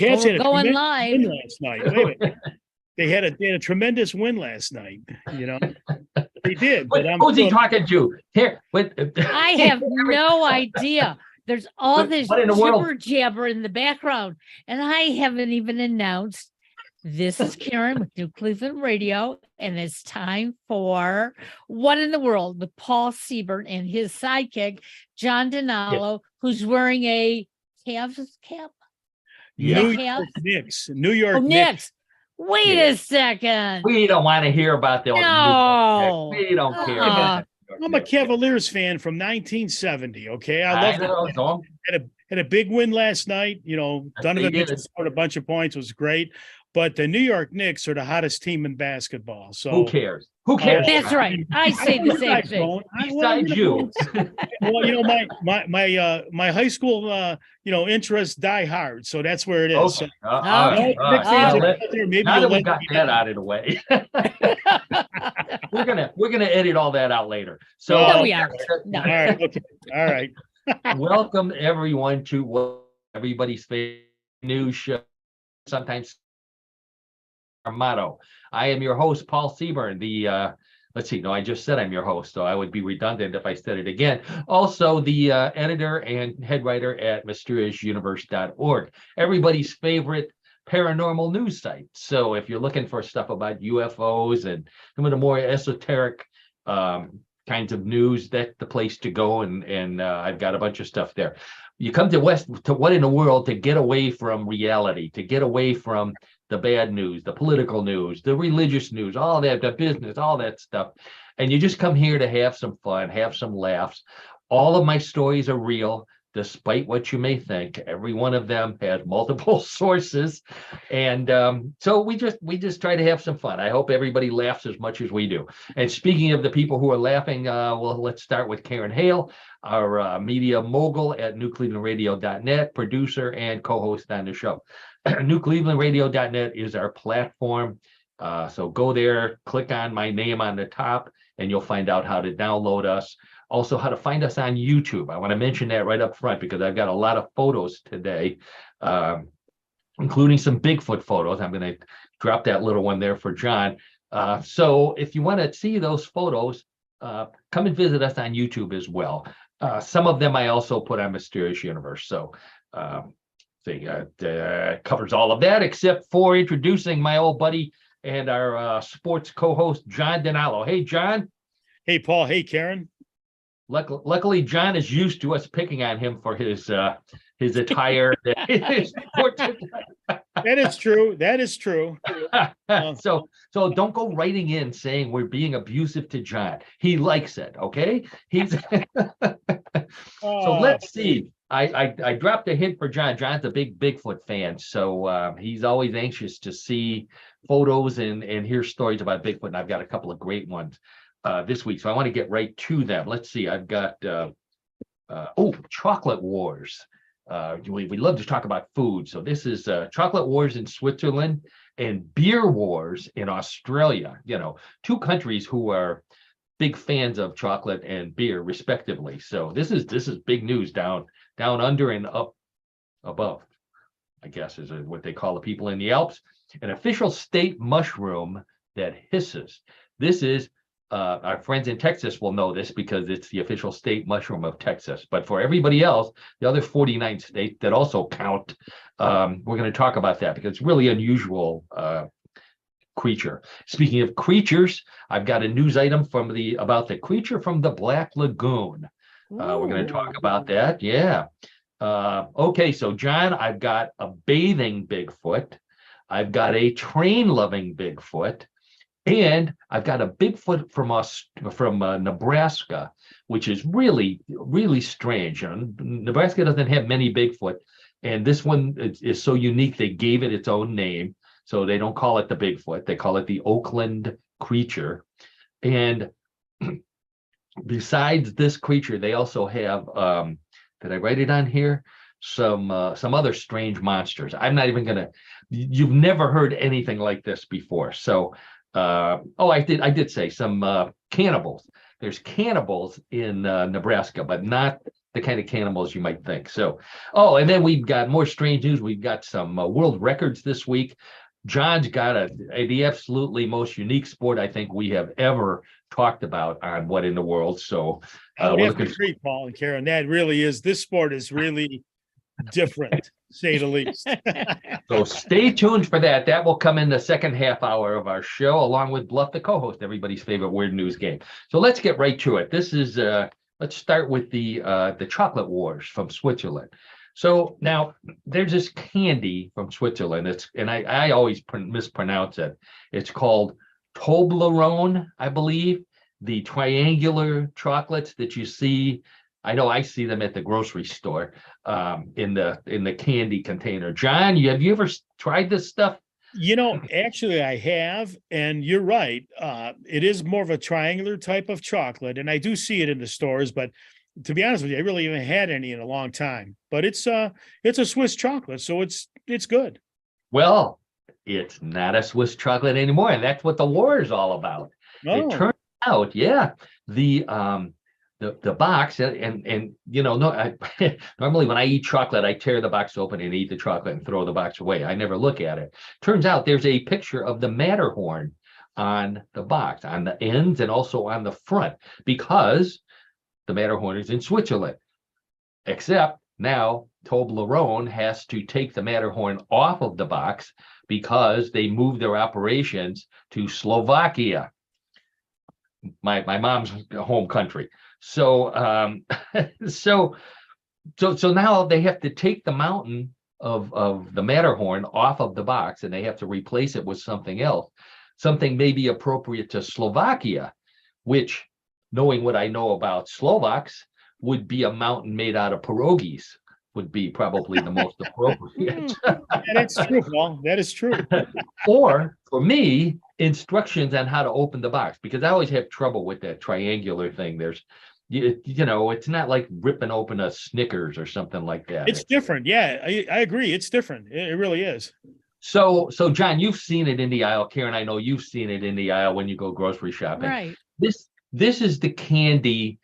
Cavs had a going tremendous live win last night. Wait a minute. They had a tremendous win last night. They did. But who's he talking to? Here, I have no idea. There's all this what in the world? jibber jabber in the background, and I haven't even announced. This is Karen with New Cleveland Radio, and it's time for What in the World with Paul Seaburn and his sidekick, John DiNallo, who's wearing a Cavs cap. New York Knicks. New York Knicks. Wait a second. We don't want to hear about the No. We don't care about I'm a Cavaliers fan from 1970. Okay, I love it. Had a big win last night. Donovan Mitchell scored a bunch of points. It was great. But the New York Knicks are the hottest team in basketball. So who cares? Who cares? That's right. I say the same thing. Besides you. Well, my high school interests die hard. So that's where it is. Okay. So, now that we got that out of the way, we're gonna edit all that out later. So no, we are. No. All right. Okay. All right. Welcome everyone to everybody's favorite news show. Sometimes our motto. I am your host, Paul Seaburn. I just said I'm your host, so I would be redundant if I said it again. Also, the editor and head writer at mysteriousuniverse.org, everybody's favorite paranormal news site. So if you're looking for stuff about UFOs and some of the more esoteric kinds of news, that's the place to go. And I've got a bunch of stuff there. You come to What in the World to get away from reality, to get away from the bad news, the political news, the religious news, all that, the business, all that stuff. And you just come here to have some fun, have some laughs. All of my stories are real, despite what you may think. Every one of them has multiple sources. And so we just try to have some fun. I hope everybody laughs as much as we do. And speaking of the people who are laughing, let's start with Karen Hale, our media mogul at newclevelandradio.net, producer and co-host on the show. newclevelandradio.net is our platform. So go there, click on my name on the top, and you'll find out how to download us. Also, how to find us on YouTube. I want to mention that right up front because I've got a lot of photos today, including some Bigfoot photos. I'm going to drop that little one there for John. So if you want to see those photos, come and visit us on YouTube as well. Some of them I also put on Mysterious Universe. So covers all of that, except for introducing my old buddy and our sports co-host, John DiNallo. Hey, John. Hey, Paul. Hey, Karen. Luckily, John is used to us picking on him for his attire. That is true. That is true. So don't go writing in saying we're being abusive to John. He likes it. Okay. So let's see. I dropped a hint for John. John's a big Bigfoot fan, so he's always anxious to see photos and hear stories about Bigfoot. And I've got a couple of great ones this week, so I want to get right to them. Let's see. I've got chocolate wars. We love to talk about food, so this is chocolate wars in Switzerland and beer wars in Australia. Two countries who are big fans of chocolate and beer, respectively. So this is big news down under and up above, I guess is what they call the people in the Alps. An official state mushroom that hisses. This is our friends in Texas will know this because it's the official state mushroom of Texas. But for everybody else, the other 49 states that also count, we're going to talk about that because it's really unusual creature. Speaking of creatures, I've got a news item about the creature from the Black Lagoon. We're going to talk about that. Yeah. Okay, so John, I've got a bathing Bigfoot. I've got a train-loving Bigfoot. And I've got a Bigfoot from Nebraska, which is really, really strange. Nebraska doesn't have many Bigfoot, and this one is so unique they gave it its own name. So they don't call it the Bigfoot; they call it the Oakland creature. And besides this creature, they also have. Did I write it on here? Some other strange monsters. I'm not even gonna. You've never heard anything like this before, so. I did say some cannibals. There's cannibals in Nebraska, but not the kind of cannibals you might think. So, oh, and then we've got more strange news. We've got some world records this week. John's got the absolutely most unique sport I think we have ever talked about on What in the World. So I would have to agree, Paul and Karen. That really is, this sport is really different, to say the least. So stay tuned for that. That will come in the second half hour of our show, along with Bluff, the co-host, everybody's favorite weird news game. So let's get right to it. This is let's start with the chocolate wars from Switzerland. So now there's this candy from Switzerland. I always mispronounce it. It's called Toblerone, I believe. The triangular chocolates that you see. I know I see them at the grocery store in the candy container. John, have you ever tried this stuff? Actually, I have, and you're right. It is more of a triangular type of chocolate, and I do see it in the stores, but to be honest with you, I really haven't had any in a long time. But it's a Swiss chocolate, so it's good. Well, it's not a Swiss chocolate anymore, and that's what the war is all about. Oh. It turns out, yeah, the box and normally when I eat chocolate, I tear the box open and eat the chocolate and throw the box away. I never look at it. Turns out there's a picture of the Matterhorn on the box, on the ends and also on the front, because the Matterhorn is in Switzerland. Except now Toblerone has to take the Matterhorn off of the box because they moved their operations to Slovakia, my mom's home country. So so now they have to take the mountain of the Matterhorn off of the box, and they have to replace it with something else, something maybe appropriate to Slovakia, which, knowing what I know about Slovaks, would be a mountain made out of pierogies, would be probably the most appropriate. That's true, Paul. That is true. Or for me, instructions on how to open the box, because I always have trouble with that triangular thing. There's, it's not like ripping open a Snickers or something like that. It's different. Yeah, I agree. It's different. It really is. So John, you've seen it in the aisle. Karen, I know you've seen it in the aisle when you go grocery shopping. Right. This is the candy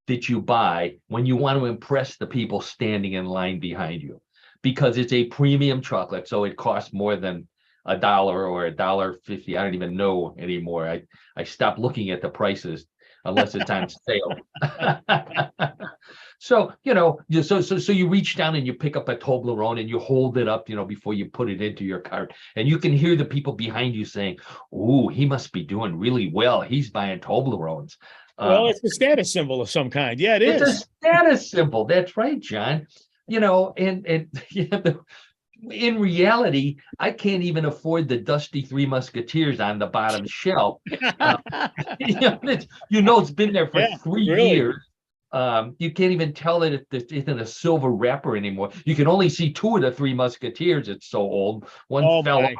that you buy when you want to impress the people standing in line behind you, because it's a premium chocolate, so it costs more than $1 or $1.50. I don't even know anymore. I stopped looking at the prices unless it's on sale. So you reach down and you pick up a Toblerone and you hold it up, before you put it into your cart, and you can hear the people behind you saying, "Ooh, he must be doing really well. He's buying Toblerones." Well, it's a status symbol of some kind. Yeah, it's a status symbol. That's right, John. And in reality, I can't even afford the dusty Three Musketeers on the bottom shelf. It's been there for 3 years. You can't even tell that it's in a silver wrapper anymore. You can only see 2 of the Three Musketeers. It's so old. One fell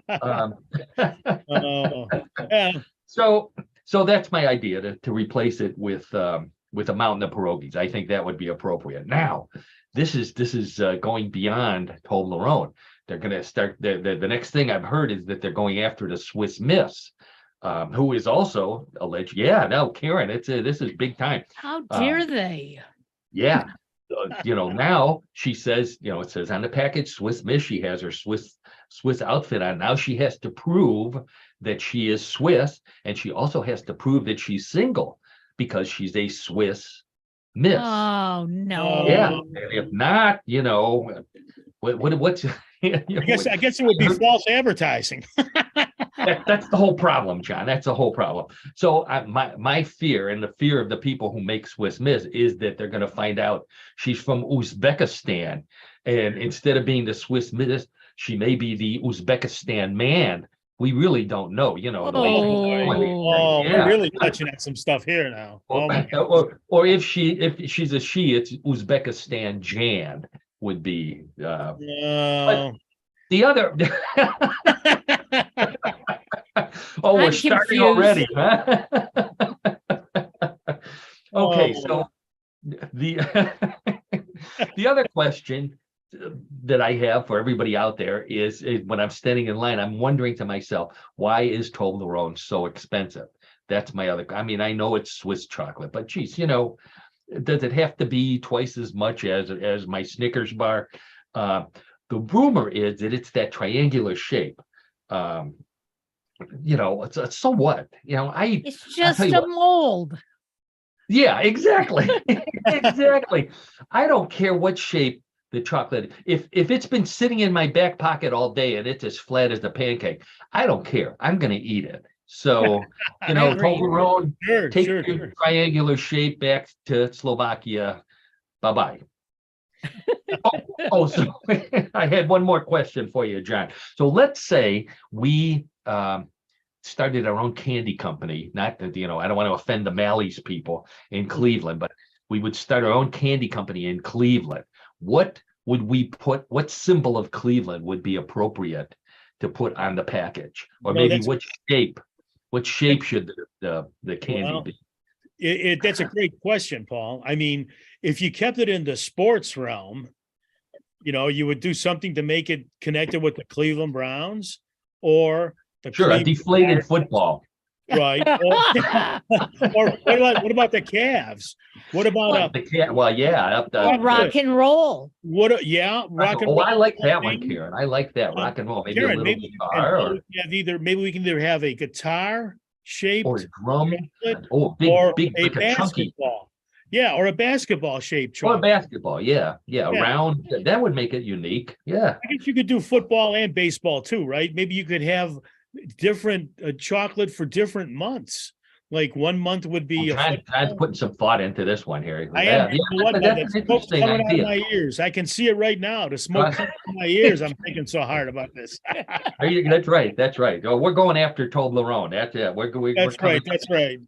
off. Yeah. So that's my idea, to replace it with a mountain of pierogies. I think that would be appropriate. Now, this is going beyond Toblerone. They're going to start. The next thing I've heard is that they're going after the Swiss Miss, who is also alleged. Yeah, no, Karen, this is big time. How dare they? Yeah, now she says, it says on the package, Swiss Miss. She has her Swiss outfit on. Now she has to prove that she is Swiss, and she also has to prove that she's single, because she's a Swiss Miss. Oh no! Yeah, and if not, what's? I guess it would be false advertising. That's the whole problem, John. That's the whole problem. So my fear, and the fear of the people who make Swiss Miss, is that they're going to find out she's from Uzbekistan, and instead of being the Swiss Miss, she may be the Uzbekistan man. We really don't know, We're really touching on some stuff here now. Or if she's a she, it's Uzbekistan Jan would be. But the other. We're starting already, huh? Okay, so the other question that I have for everybody out there is when I'm standing in line, I'm wondering to myself, why is Toblerone so expensive? That's my other. I mean, I know it's Swiss chocolate, but geez, Does it have to be twice as much as my Snickers bar? The rumor is that it's that triangular shape. So what? It's just a mold. Yeah, exactly. Exactly. I don't care what shape the chocolate. If it's been sitting in my back pocket all day and it's as flat as a pancake, I don't care. I'm going to eat it. So, Toblerone, take your triangular shape back to Slovakia. Bye-bye. So I had one more question for you, John. So let's say we started our own candy company. Not that, I don't want to offend the Mally's people in Cleveland, but we would start our own candy company in Cleveland. What would we put? What symbol of Cleveland would be appropriate to put on the package? Or maybe what shape? What shape should the candy be? That's a great question, Paul. I mean, if you kept it in the sports realm, you would do something to make it connected with the Cleveland Browns or the a deflated football. Right. Or what about the Cavs? What about the cat? Well, yeah, rock and roll. Rock and roll. I like that one, Karen. I like that rock and roll. Maybe Karen, a little guitar. Maybe we can either have a guitar shaped or a drum, big a basketball. Yeah, or a basketball shaped chocolate. Or a basketball, yeah, round. That would make it unique. Yeah, I guess you could do football and baseball too, right? Maybe you could have different chocolate for different months. Like 1 month would be. I'm putting some thought into this one here. I am. That's an interesting idea. Out of my ears. I can see it right now. The smoke coming out of my ears. I'm thinking so hard about this. That's right. That's right. Oh, we're going after Toblerone. That's it. That's right. That's right.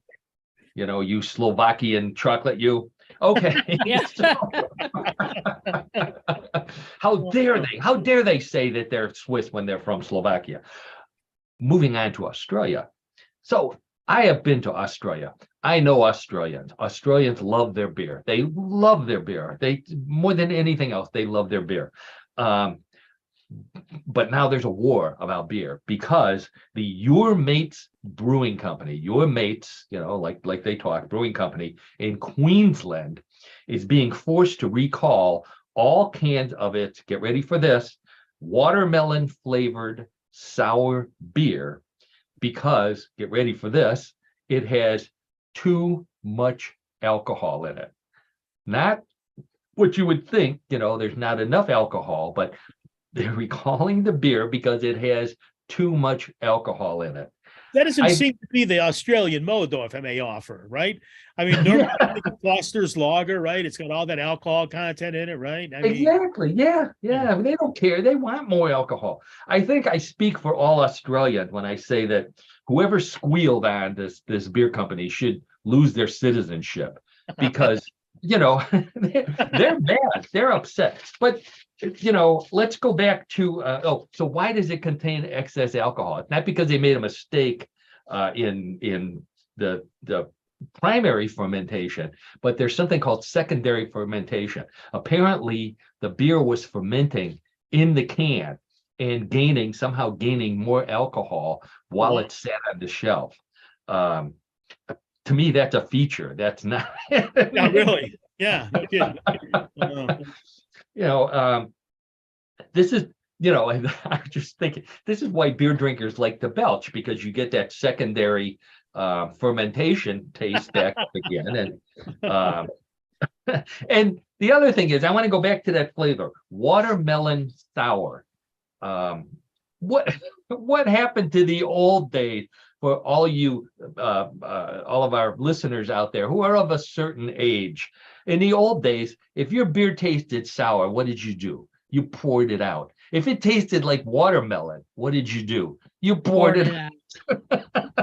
You Slovakian chocolate, you. Okay. How dare they say that they're Swiss when they're from Slovakia? Moving on to Australia. So I have been to Australia. I know Australians. Australians love their beer. They love their beer. They, more than anything else, they love their beer. But now there's a war about beer because the Your Mates Brewing Company, Your Mates, like they talk, brewing company in Queensland is being forced to recall all cans of its, get ready for this, watermelon flavored sour beer because, get ready for this, it has too much alcohol in it. Not what you would think, there's not enough alcohol, but they're recalling the beer because it has too much alcohol in it. That doesn't seem to be the Australian mode, though, if I may offer, right? I mean, normally the Foster's Lager, right? It's got all that alcohol content in it, right? Exactly. Yeah. They don't care. They want more alcohol. I think I speak for all Australians when I say that whoever squealed on this beer company should lose their citizenship because, they're mad. They're upset. But let's go back to so why does it contain excess alcohol? It's not because they made a mistake in the primary fermentation, but there's something called secondary fermentation. Apparently, the beer was fermenting in the can and somehow gaining more alcohol while it sat on the shelf. To me, that's a feature. That's not not really. Yeah, no kidding. This is, I'm just thinking, this is why beer drinkers like to belch, because you get that secondary fermentation taste back up again. And the other thing is, I want to go back to that flavor, watermelon sour. What happened to the old days for all of our listeners out there who are of a certain age? In the old days, if your beer tasted sour, what did you do? You poured it out. If it tasted like watermelon, what did you do? You poured it out.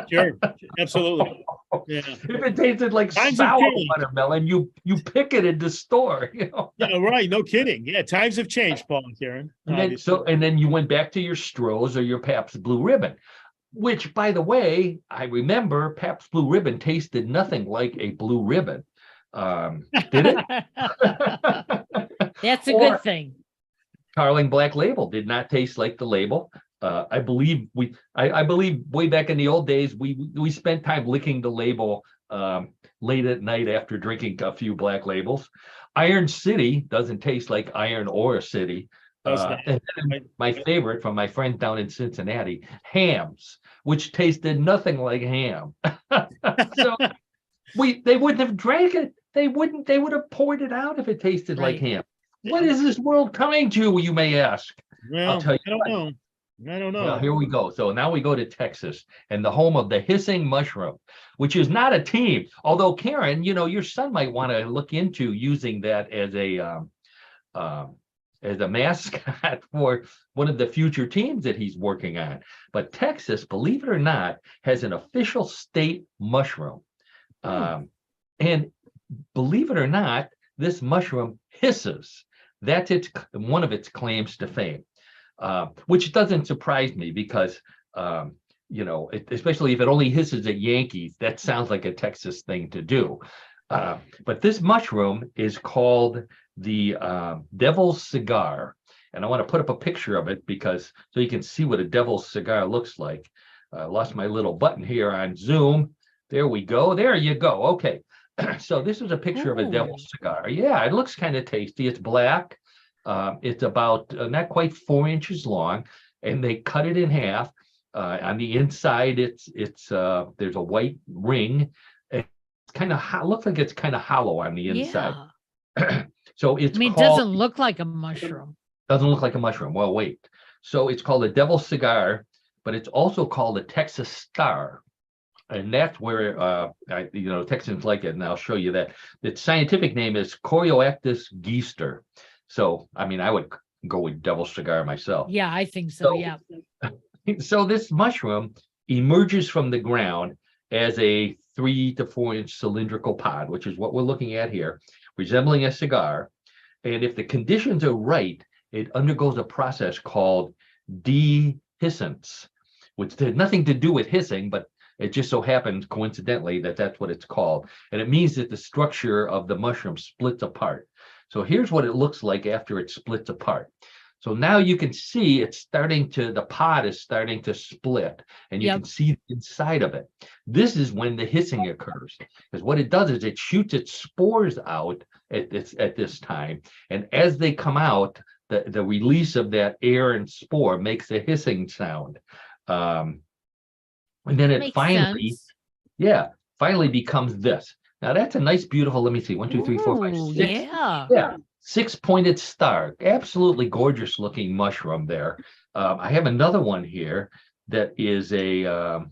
Sure, absolutely. Yeah. If it tasted like sour watermelon, you pick it in the store. Yeah, right. No kidding. Yeah, times have changed, Paul and Karen. And then you went back to your Stroh's or your Pabst Blue Ribbon, which, by the way, I remember Pabst Blue Ribbon tasted nothing like a Blue Ribbon. Did it? That's a good thing. Carling Black Label did not taste like the label. I believe way back in the old days, we spent time licking the label late at night after drinking a few Black Labels. Iron City doesn't taste like Iron Ore City. And then my favorite from my friend down in Cincinnati, Hams, which tasted nothing like ham. So they wouldn't have drank it. They would have poured it out if it tasted like ham. What is this world coming to, you may ask? Well, I'll tell you. I don't know. Well, here we go. So now we go to Texas and the home of the hissing mushroom, which is not a team. Although, Karen, your son might want to look into using that as a mascot for one of the future teams that he's working on. But Texas, believe it or not, has an official state mushroom. And believe it or not, this mushroom hisses. That's one of its claims to fame, which doesn't surprise me because, especially if it only hisses at Yankees, that sounds like a Texas thing to do. But this mushroom is called the devil's cigar. And I want to put up a picture of it so you can see what a devil's cigar looks like. I lost my little button here on Zoom. There we go. There you go. Okay. So this is a picture of a devil's cigar. Yeah, it looks kind of tasty. It's black. It's about not quite 4 inches long, and they cut it in half. On the inside, there's a white ring. It's kind of looks like it's kind of hollow on the inside. Yeah. So it doesn't look like a mushroom. Doesn't look like a mushroom. Well, wait. So it's called a devil's cigar, but it's also called a Texas Star. And that's where Texans like it, and I'll show you that. Its scientific name is Corioactis geester. So, I mean, I would go with devil's cigar myself. Yeah, I think so. Yeah. So this mushroom emerges from the ground as a 3 to 4 inch cylindrical pod, which is what we're looking at here, resembling a cigar. And if the conditions are right, it undergoes a process called dehiscence, which had nothing to do with hissing, but it just so happens coincidentally that that's what it's called. And it means that the structure of the mushroom splits apart. So here's what it looks like after it splits apart. So now you can see the pod is starting to split, and you can see the inside of it. This is when the hissing occurs, because what it does is it shoots its spores out at this time. And as they come out, the release of that air and spore makes a hissing sound. And then it finally becomes this. Now that's a nice, beautiful, let me see, 1, 2, 3, 4, 5, 6. Yeah. 6-pointed star. Absolutely gorgeous looking mushroom there. I have another one here that is that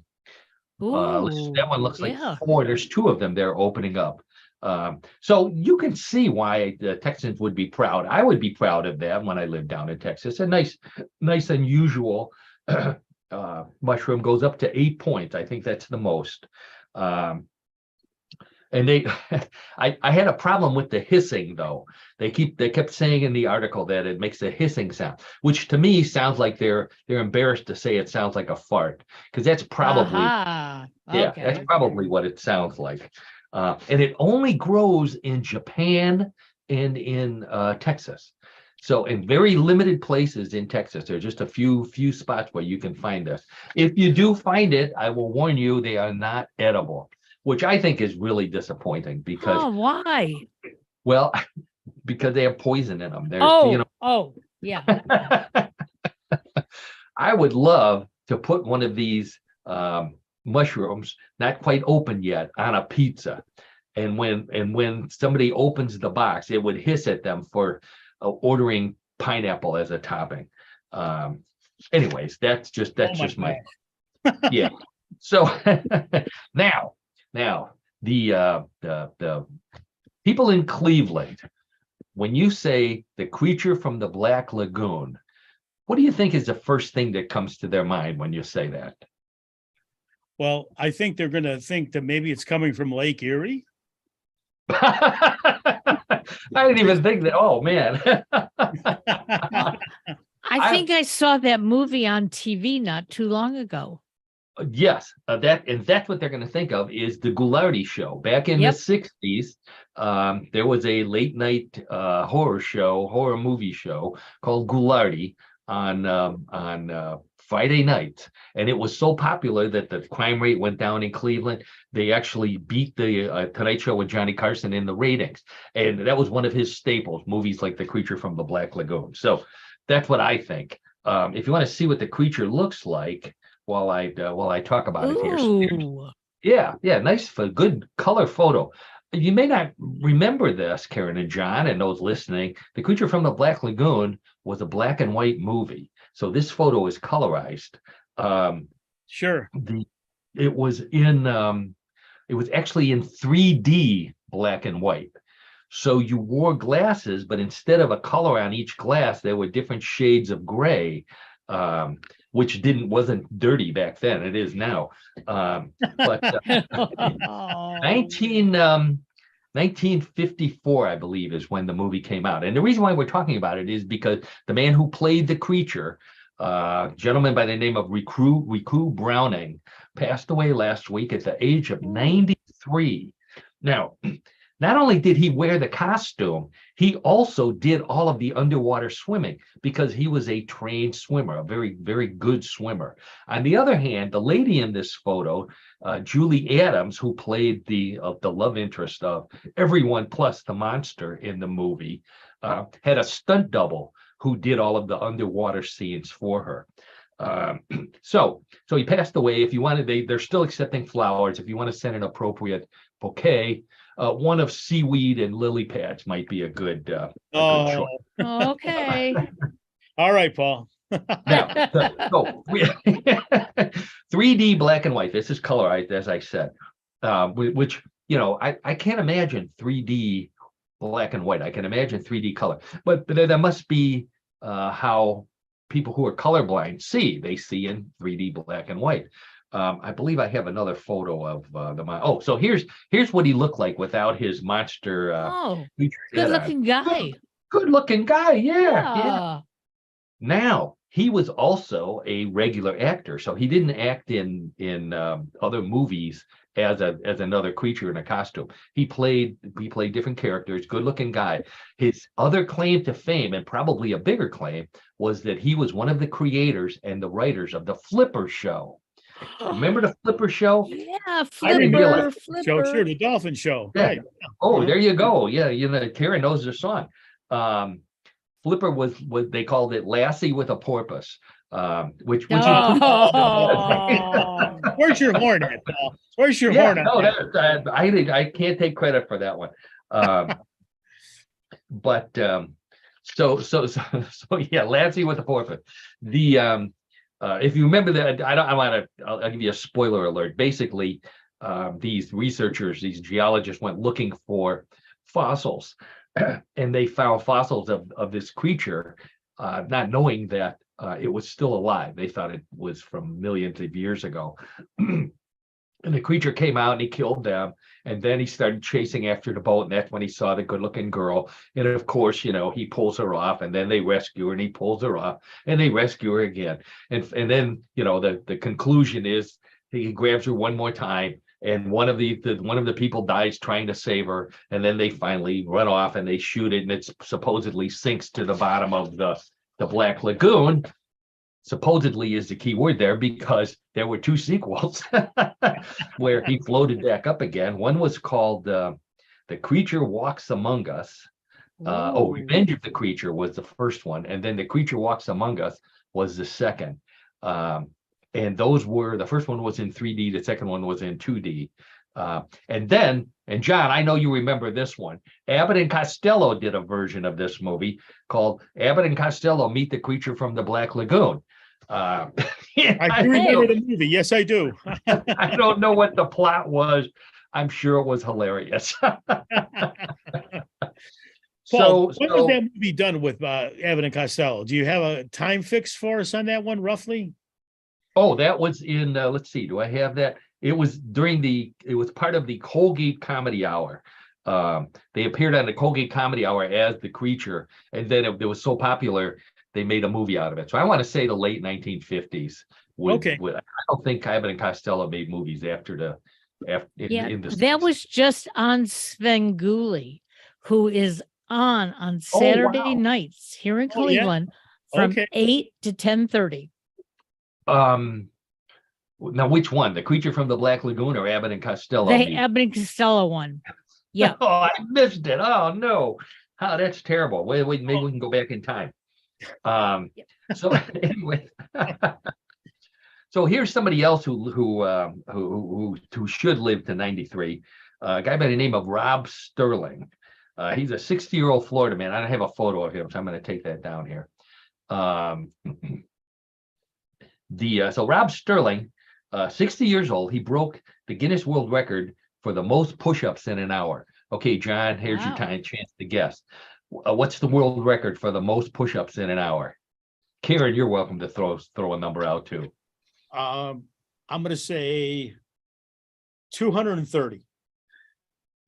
one looks like 4. There's 2 of them there opening up. So you can see why the Texans would be proud. I would be proud of that when I lived down in Texas. A nice, unusual mushroom, goes up to 8 points. I think that's the most. And I had a problem with the hissing though. They kept saying in the article that it makes a hissing sound, which to me sounds like they're embarrassed to say it sounds like a fart, because that's probably that's probably what it sounds like. And it only grows in Japan and in Texas. So in very limited places in Texas, there's just a few spots where you can find this. If you do find it, I will warn you, they are not edible, which I think is really disappointing because why? Well, because they have poison in them. Yeah. I would love to put one of these mushrooms, not quite open yet, on a pizza, and when somebody opens the box, it would hiss at them for ordering pineapple as a topping. Anyways, that's just my yeah. So now the people in Cleveland, when you say the creature from the Black Lagoon, what do you think is the first thing that comes to their mind when you say that? Well, I think they're going to think that maybe it's coming from Lake Erie. I didn't even think that. Oh man. I think I saw that movie on TV not too long ago. Yes, that's what they're going to think of is the Ghoulardi show. Back in the 60s, there was a late night horror movie show called Ghoulardi, on Friday nights, and it was so popular that the crime rate went down in Cleveland. They actually beat the Tonight Show with Johnny Carson in the ratings, and that was one of his staples. Movies like The Creature from the Black Lagoon. So that's what I think. If you want to see what the creature looks like, while I talk about it here. So yeah, nice for good color photo. You may not remember this, Karen and John, and those listening. The Creature from the Black Lagoon was a black and white movie, so this photo is colorized. Sure. It was actually in 3D black and white. So you wore glasses, but instead of a color on each glass, there were different shades of gray, which wasn't dirty back then. It is now. But 1954, I believe, is when the movie came out. And the reason why we're talking about it is because the man who played the creature, gentleman by the name of Riku Browning, passed away last week at the age of 93. Now, not only did he wear the costume, he also did all of the underwater swimming because he was a trained swimmer, a very, very good swimmer. On the other hand, the lady in this photo, Julie Adams, who played the love interest of everyone plus the monster in the movie, had a stunt double who did all of the underwater scenes for her. So he passed away. If you wanted, they're still accepting flowers. If you want to send an appropriate bouquet, one of seaweed and lily pads might be a good choice. Okay. All right, Paul. Now, 3D black and white. This is colorized, as I said, which, I can't imagine 3D black and white. I can imagine 3D color, but that must be how people who are colorblind see. They see in 3D black and white. I believe I have another photo of so here's what he looked like without his monster. Good looking guy. Good looking guy. Yeah. Now, he was also a regular actor, so he didn't act in other movies as another creature in a costume. He played different characters. Good looking guy. His other claim to fame, and probably a bigger claim, was that he was one of the creators and the writers of the Flipper Show. Remember the Flipper Show? Yeah, Flipper. Show, sure, the Dolphin Show. Yeah. Right. Oh, there you go. Yeah, Karen knows the song. Flipper was what they called it, Lassie with a Porpoise. Which Where's your horn at, Paul? Where's your horn at? No, I can't take credit for that one. But so yeah, Lassie with a Porpoise. If you remember that, I'll give you a spoiler alert. Basically, these researchers, these geologists, went looking for fossils, and they found fossils of this creature, not knowing that it was still alive. They thought it was from millions of years ago. And the creature came out and he killed them. And then he started chasing after the boat. And that's when he saw the good looking girl. And of course, he pulls her off, and then they rescue her, and he pulls her off, and they rescue her again. And then, the conclusion is he grabs her one more time, and one of the people dies trying to save her. And then they finally run off and they shoot it, and it supposedly sinks to the bottom of the Black Lagoon. Supposedly is the key word there, because there were two sequels where he floated back up again. One was called The Creature Walks Among Us. Revenge of the Creature was the first one, and then The Creature Walks Among Us was the second. And those were, the first one was in 3D, the second one was in 2D. And John, I know you remember this one. Abbott and Costello did a version of this movie called Abbott and Costello Meet the Creature from the Black Lagoon. I do remember the movie. Yes, I do. I don't know what the plot was. I'm sure it was hilarious. Paul, when was that movie done with Abbott and Costello? Do you have a time fix for us on that one, roughly? Oh, that was in, let's see, do I have that? It was part of the Colgate Comedy Hour. They appeared on the Colgate Comedy Hour as the creature, and then it was so popular, they made a movie out of it. So I want to say the late 1950s. I don't think Abbott and Costello made movies after that was just on Svengoolie, who is on Saturday nights here in Cleveland from 8 to 10:30. Now which one? The Creature from the Black Lagoon or Abbott and Costello? The Abbott and Costello one. Yeah. Oh, I missed it. Oh no. Oh, that's terrible. Wait, maybe we can go back in time. So anyway, so here's somebody else who should live to 93. A guy by the name of Rob Sterling. He's a 60-year-old Florida man. I don't have a photo of him, so I'm going to take that down here. So Rob Sterling, 60 years old, he broke the Guinness World Record for the most push-ups in an hour. Okay, John, here's your chance to guess. What's the world record for the most push-ups in an hour? Karen, you're welcome to throw a number out too. I'm going to say 230.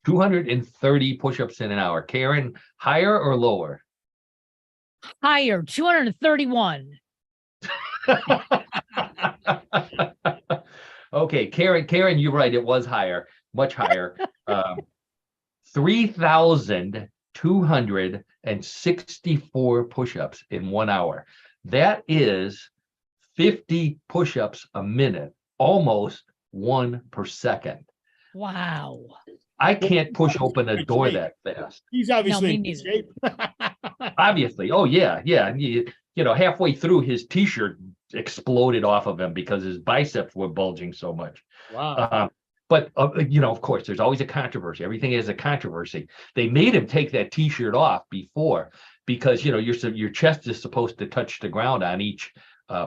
230 push-ups in an hour. Karen, higher or lower? Higher, 231. Okay, Karen, you're right. It was higher, much higher. 3,264 push-ups in 1 hour. That is 50 push-ups a minute, almost 1 per second. Wow. I can't push open a door that fast. He's obviously in good shape. Obviously. Oh, yeah. You know, halfway through, his T-shirt exploded off of him because his biceps were bulging so much. Wow. But, you know, of course, there's always a controversy. Everything is a controversy. They made him take that T-shirt off before because, you know, your chest is supposed to touch the ground on each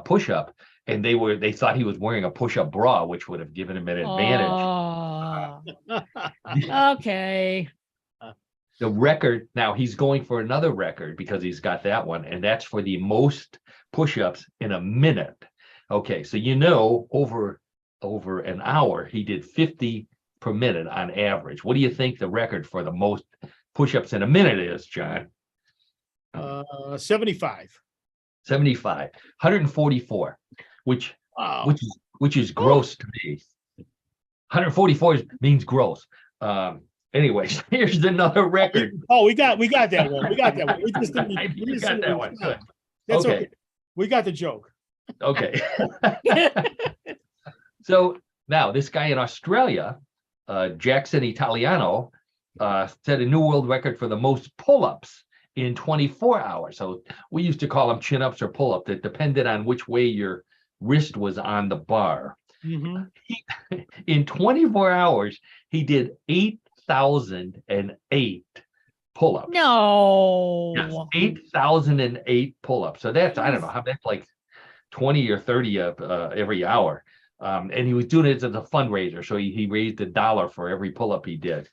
push-up. And they thought he was wearing a push-up bra, which would have given him an advantage. Okay. The record, now he's going for another record because he's got that one, and that's for the most push-ups in a minute. Okay, so you know, over an hour, he did 50 per minute on average. What do you think the record for the most push-ups in a minute is, John? 75. 75, 144, which is gross to me. 144 means gross. Anyways, here's another record. Oh, we got that one. We got that one. We just didn't. We got that one. Good. That's okay. We got the joke. Okay. So now this guy in Australia, Jackson Italiano, set a new world record for the most pull-ups in 24 hours. So we used to call them chin-ups or pull-ups. It depended on which way your wrist was on the bar. Mm-hmm. In 24 hours, he did 8,008 pull-ups. No. Yes, 8,008 pull-ups. So that's, I don't know, how that's like 20 or 30 every hour. And he was doing it as a fundraiser. So he raised $1 for every pull-up he did.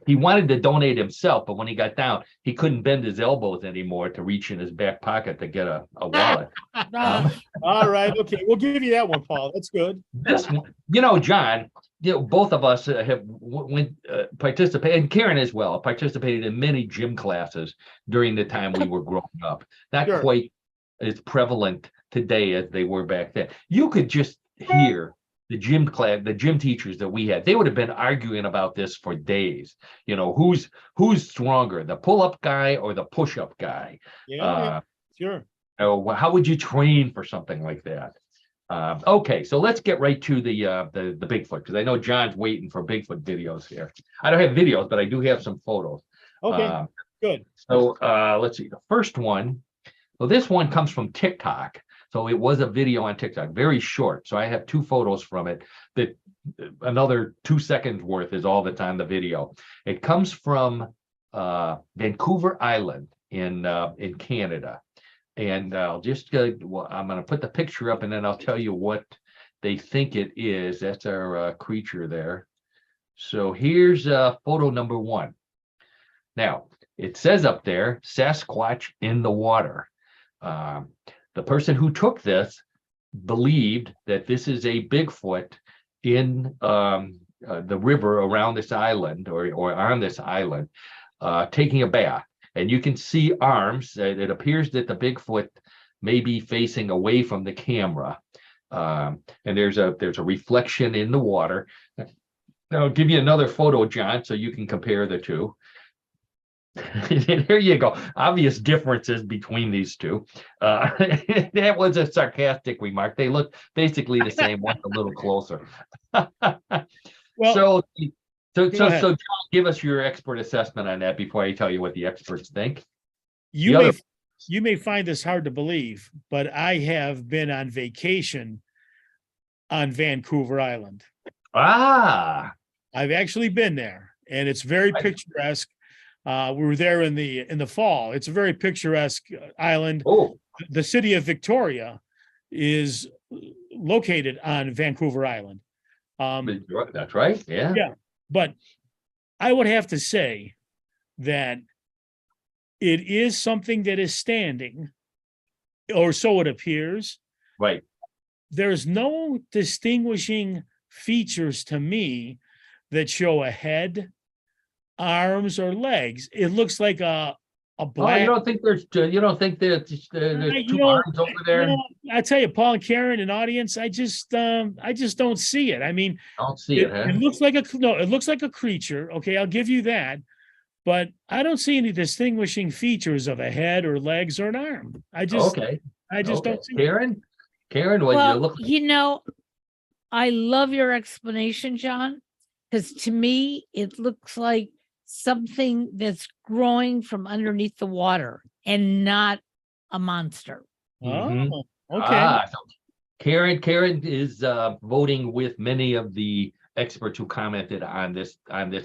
He wanted to donate himself, but when he got down, he couldn't bend his elbows anymore to reach in his back pocket to get a wallet. All right. Okay. We'll give you that one, Paul. That's good. This one, you know, John, you know, both of us have participated, and Karen as well, participated in many gym classes during the time we were growing up. Not quite as prevalent today as they were back then. You could just hear the gym teachers that we had. They would have been arguing about this for days. You know, who's stronger, the pull-up guy or the push-up guy? Yeah, sure. How would you train for something like that? Okay, so let's get right to the Bigfoot, because I know John's waiting for Bigfoot videos here. I don't have videos, but I do have some photos. Okay, good. So let's see. The first one, well, this one comes from TikTok. So it was a video on TikTok, very short. So I have 2 photos from it. That another 2 seconds worth is all that's on the video. It comes from Vancouver Island in Canada. And I'll just I'm going to put the picture up, and then I'll tell you what they think it is. That's our creature there. So here's photo number 1. Now, it says up there, Sasquatch in the water. The person who took this believed that this is a Bigfoot in the river around this island or on this island taking a bath. And you can see arms. It appears that the Bigfoot may be facing away from the camera. And there's a reflection in the water. Now, I'll give you another photo, John, so you can compare the two. There you go. Obvious differences between these two. That was a sarcastic remark. They look basically the same, one a little closer. Well, so, go ahead. John, give us your expert assessment on that before I tell you what the experts think. You may find this hard to believe, but I have been on vacation on Vancouver Island. Ah, I've actually been there, and it's very picturesque. We were there in the fall. It's a very picturesque island. oh, The city of Victoria is located on Vancouver Island. that's right. Yeah. Yeah, but I would have to say that it is something that is standing, or so it appears. Right. There's no distinguishing features to me that show a head, arms, or legs. It looks like a black. Oh, you don't think there's two arms over there? I tell you, Paul and Karen and audience, I just don't see it. I mean, Don't see it, huh? It looks like it looks like a creature. Okay, I'll give you that, but I don't see any distinguishing features of a head or legs or an arm. I just don't see it. Karen, what you look? I love your explanation, John, because to me, it looks like something that's growing from underneath the water and not a monster. Mhm. Oh, okay. So Karen is voting with many of the experts who commented on this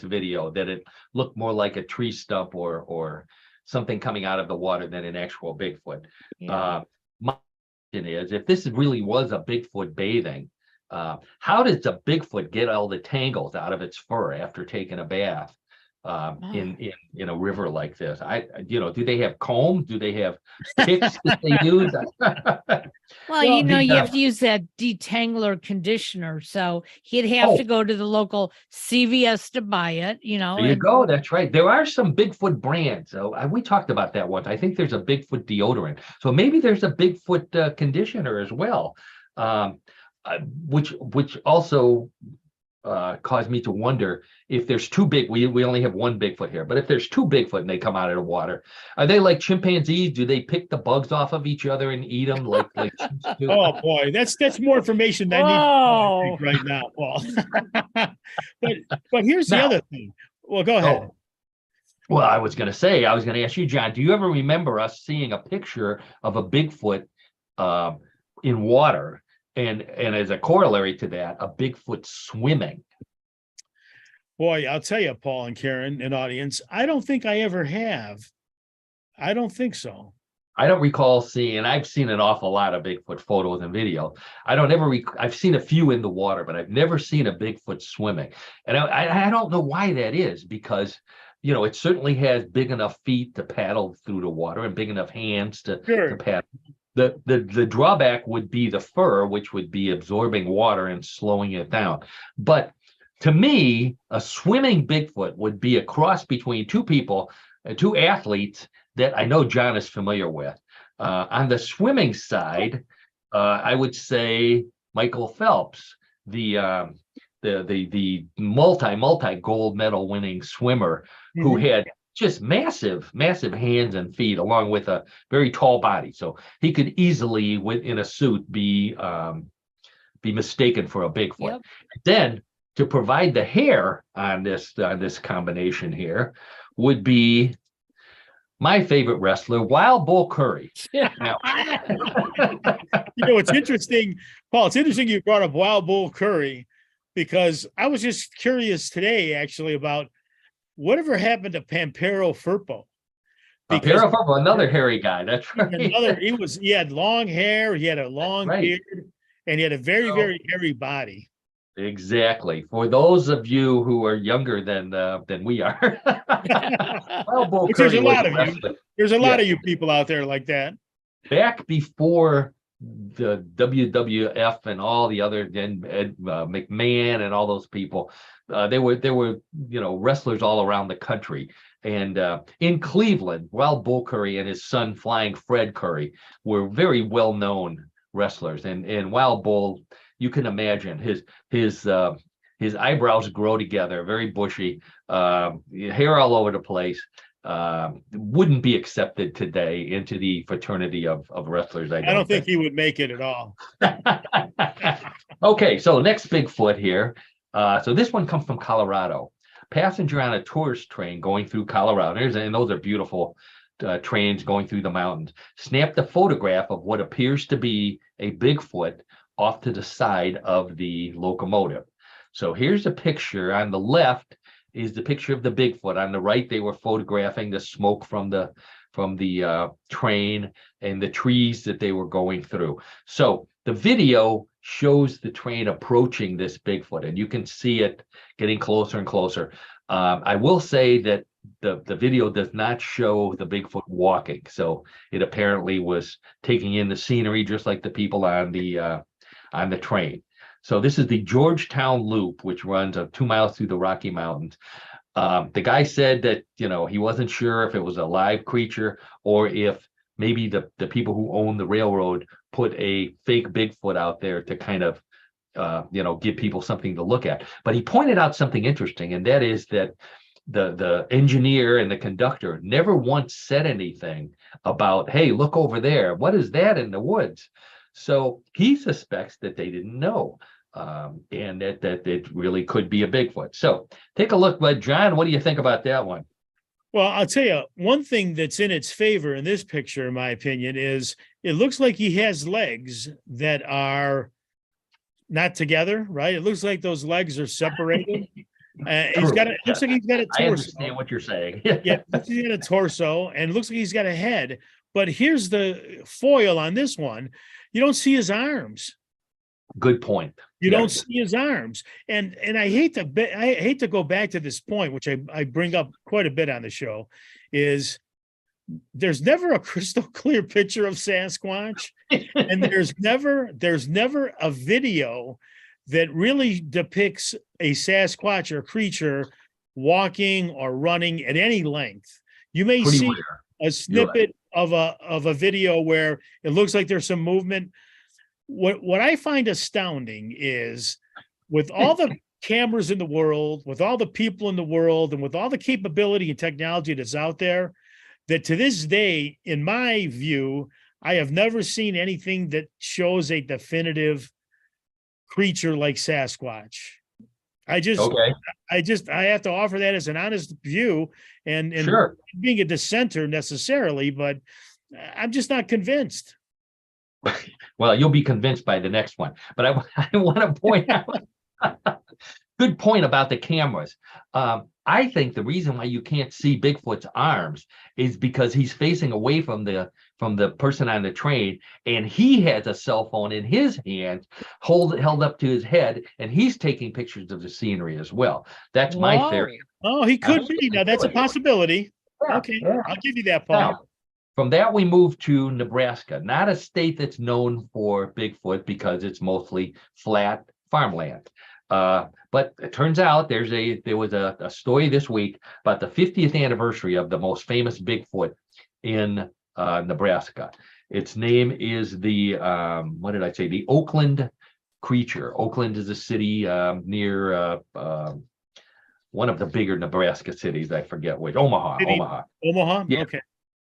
video that it looked more like a tree stump or something coming out of the water than an actual Bigfoot. Yeah. My question is, if this really was a Bigfoot bathing, how does a Bigfoot get all the tangles out of its fur after taking a bath in a river like this? Do they have comb? Do they have picks that they use? Well, you have to use that detangler conditioner. So he'd have to go to the local CVS to buy it, There you go. That's right. There are some Bigfoot brands. So we talked about that once. I think there's a Bigfoot deodorant. So maybe there's a Bigfoot conditioner as well, which also caused me to wonder if there's two big. We only have one Bigfoot here, but if there's two Bigfoot and they come out of the water, are they like chimpanzees? Do they pick the bugs off of each other and eat them like chimps do? Oh boy, that's more information than I need right now, Paul. but here's the other thing. Well, go ahead. Well, I was going to ask you, John, do you ever remember us seeing a picture of a Bigfoot in water? And as a corollary to that, a Bigfoot swimming. Boy, I'll tell you, Paul and Karen and audience, I don't think I ever have. I don't think so. I don't recall seeing, and I've seen an awful lot of Bigfoot photos and video. I've seen a few in the water, but I've never seen a Bigfoot swimming. And I don't know why that is, because it certainly has big enough feet to paddle through the water and big enough hands to paddle. The drawback would be the fur, which would be absorbing water and slowing it down. But to me, a swimming Bigfoot would be a cross between two athletes that I know John is familiar with. On the swimming side, I would say Michael Phelps, the multi gold medal winning swimmer who had just massive hands and feet, along with a very tall body. So he could easily, in a suit, be mistaken for a Bigfoot. Yep. Then to provide the hair on this combination here would be my favorite wrestler, Wild Bull Curry. Now, it's interesting, Paul. It's interesting you brought up Wild Bull Curry, because I was just curious today, actually, about whatever happened to Pampero Firpo. Pampero Firpo, another hairy guy. That's right. He had long hair, he had a long beard, and he had a very, very hairy body. Exactly. For those of you who are younger than we are, there's a lot of you. There's a lot of you people out there like that. Back before the WWF and all the other McMahon and all those people, there were wrestlers all around the country. And in Cleveland, Wild Bull Curry and his son Flying Fred Curry were very well known wrestlers. And Wild Bull, you can imagine his eyebrows grow together, very bushy, hair all over the place. wouldn't be accepted today into the fraternity of wrestlers. I don't think he would make it at all. Okay, so next Bigfoot here. So this one comes from Colorado. Passenger on a tourist train going through Colorado. And those are beautiful trains going through the mountains. Snapped a photograph of what appears to be a Bigfoot off to the side of the locomotive. So here's a picture. On the left is the picture of the Bigfoot. On the right, they were photographing the smoke from the train and the trees that they were going through. So the video shows the train approaching this Bigfoot, and you can see it getting closer and closer. I will say that the video does not show the Bigfoot walking, so it apparently was taking in the scenery just like the people on the train. So this is the Georgetown Loop, which runs 2 miles through the Rocky Mountains. The guy said that, he wasn't sure if it was a live creature or if maybe the people who own the railroad put a fake Bigfoot out there to kind of, give people something to look at. But he pointed out something interesting, and that is that the engineer and the conductor never once said anything about, hey, look over there. What is that in the woods? So he suspects that they didn't know, and that it really could be a Bigfoot. So take a look. But John, what do you think about that one? Well, I'll tell you, one thing that's in its favor in this picture, in my opinion, is it looks like he has legs that are not together, right? It looks like those legs are separated. Looks like he's got a torso. I understand what you're saying. Yeah, he's got a torso, and it looks like he's got a head. But here's the foil on this one. You don't see his arms. Good point. You don't see his arms. And I hate to go back to this point, which I bring up quite a bit on the show, is there's never a crystal clear picture of Sasquatch. And there's never a video that really depicts a Sasquatch or creature walking or running at any length. You may see rare. A snippet of a video where it looks like there's some movement. What I find astounding is, with all the cameras in the world, with all the people in the world, and with all the capability and technology that's out there, that to this day, in my view, I have never seen anything that shows a definitive creature like Sasquatch. I have to offer that as an honest view, and sure, being a dissenter necessarily, but I'm just not convinced. Well, you'll be convinced by the next one. But I want to point out, good point about the cameras. I think the reason why you can't see Bigfoot's arms is because he's facing away from the person on the train, and he has a cell phone in his hand, held up to his head, and he's taking pictures of the scenery as well. That's my theory. Oh, he could be. Now that's a possibility. Yeah, okay, I'll give you that, Paul. Now, from that, we move to Nebraska, not a state that's known for Bigfoot because it's mostly flat farmland. But it turns out there was a story this week about the 50th anniversary of the most famous Bigfoot in Nebraska. Its name is the Oakland creature. Oakland is a city near one of the bigger Nebraska cities. I forget which. Omaha. Omaha. Yeah. Okay.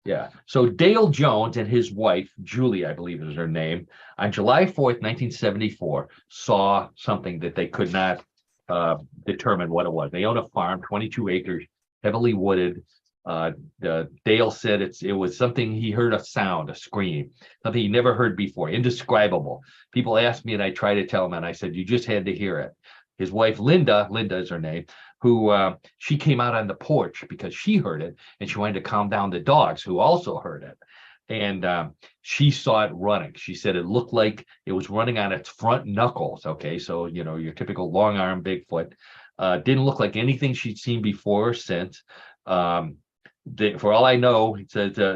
Yeah. So Dale Jones and his wife, Julie, I believe is her name, on July 4th, 1974, saw something that they could not determine what it was. They own a farm, 22 acres, heavily wooded. Dale said it was something, he heard a sound, a scream, something he never heard before, indescribable. People asked me, and I tried to tell them, and I said, you just had to hear it. His wife, Linda is her name, who she came out on the porch because she heard it, and she wanted to calm down the dogs who also heard it. And she saw it running. She said it looked like it was running on its front knuckles. Okay, so your typical long arm Bigfoot. Didn't look like anything she'd seen before or since. For all I know,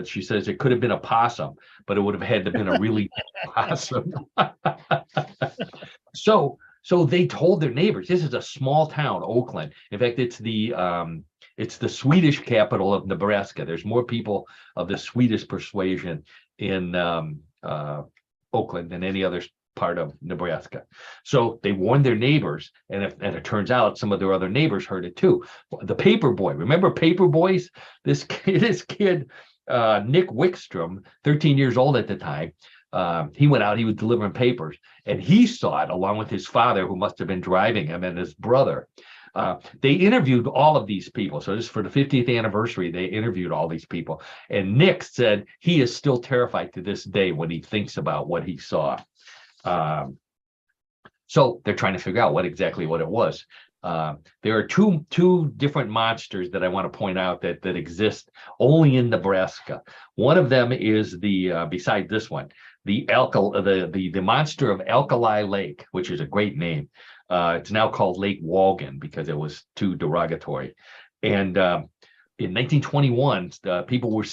she says it could have been a possum, but it would have had to have been a really big possum. So they told their neighbors. This is a small town, Oakland. In fact, it's the Swedish capital of Nebraska. There's more people of the Swedish persuasion in Oakland than any other part of Nebraska. So they warned their neighbors, and it turns out some of their other neighbors heard it too. The paper boy, remember paper boys? This kid, Nick Wickstrom, 13 years old at the time, he went out, he was delivering papers, and he saw it along with his father, who must have been driving him, and his brother. They interviewed all of these people. So just for the 50th anniversary, they interviewed all these people. And Nick said he is still terrified to this day when he thinks about what he saw. So they're trying to figure out what it was. There are two different monsters that I want to point out that exist only in Nebraska. One of them is beside this one, the monster of Alkali Lake, which is a great name. It's now called Lake Walgan because it was too derogatory. And in 1921, people were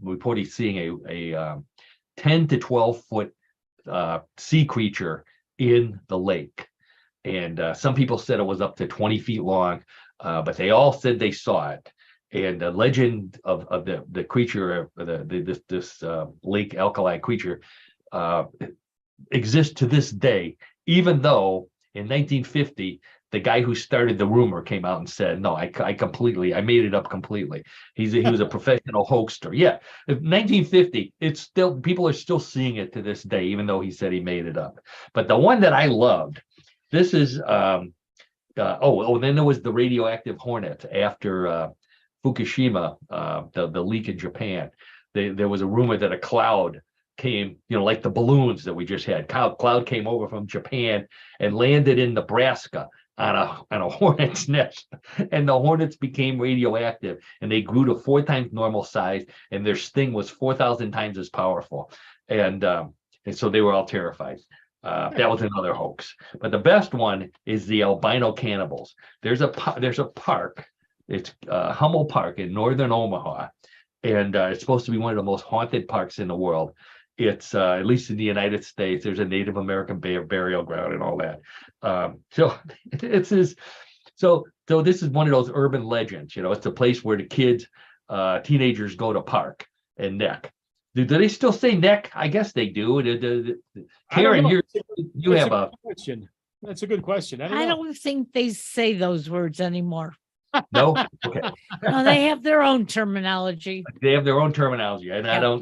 reported seeing a 10 to 12 foot sea creature in the lake. And some people said it was up to 20 feet long, but they all said they saw it. And the legend of the creature, this lake alkali creature, exists to this day, even though in 1950, the guy who started the rumor came out and said, no, I made it up completely. He was a professional hoaxer. Yeah, in 1950, people are still seeing it to this day, even though he said he made it up. But the one that I loved, this is, then there was the radioactive hornet after Fukushima, the leak in Japan. There was a rumor that a cloud came, like the balloons that we just had. Cloud came over from Japan and landed in Nebraska on a hornet's nest, and the hornets became radioactive, and they grew to 4 times normal size, and their sting was 4,000 times as powerful, and so they were all terrified. That was another hoax. But the best one is the albino cannibals. There's a park. It's Hummel Park in northern Omaha, and it's supposed to be one of the most haunted parks in the world. It's at least in the United States, there's a Native American burial ground and all that. So this is one of those urban legends. It's a place where the kids, teenagers go to park and neck. Do they still say neck? I guess they do. Karen, you have a question. That's a good question. I don't think they say those words anymore. No? Okay. No, they have their own terminology. They have their own terminology, and Yeah.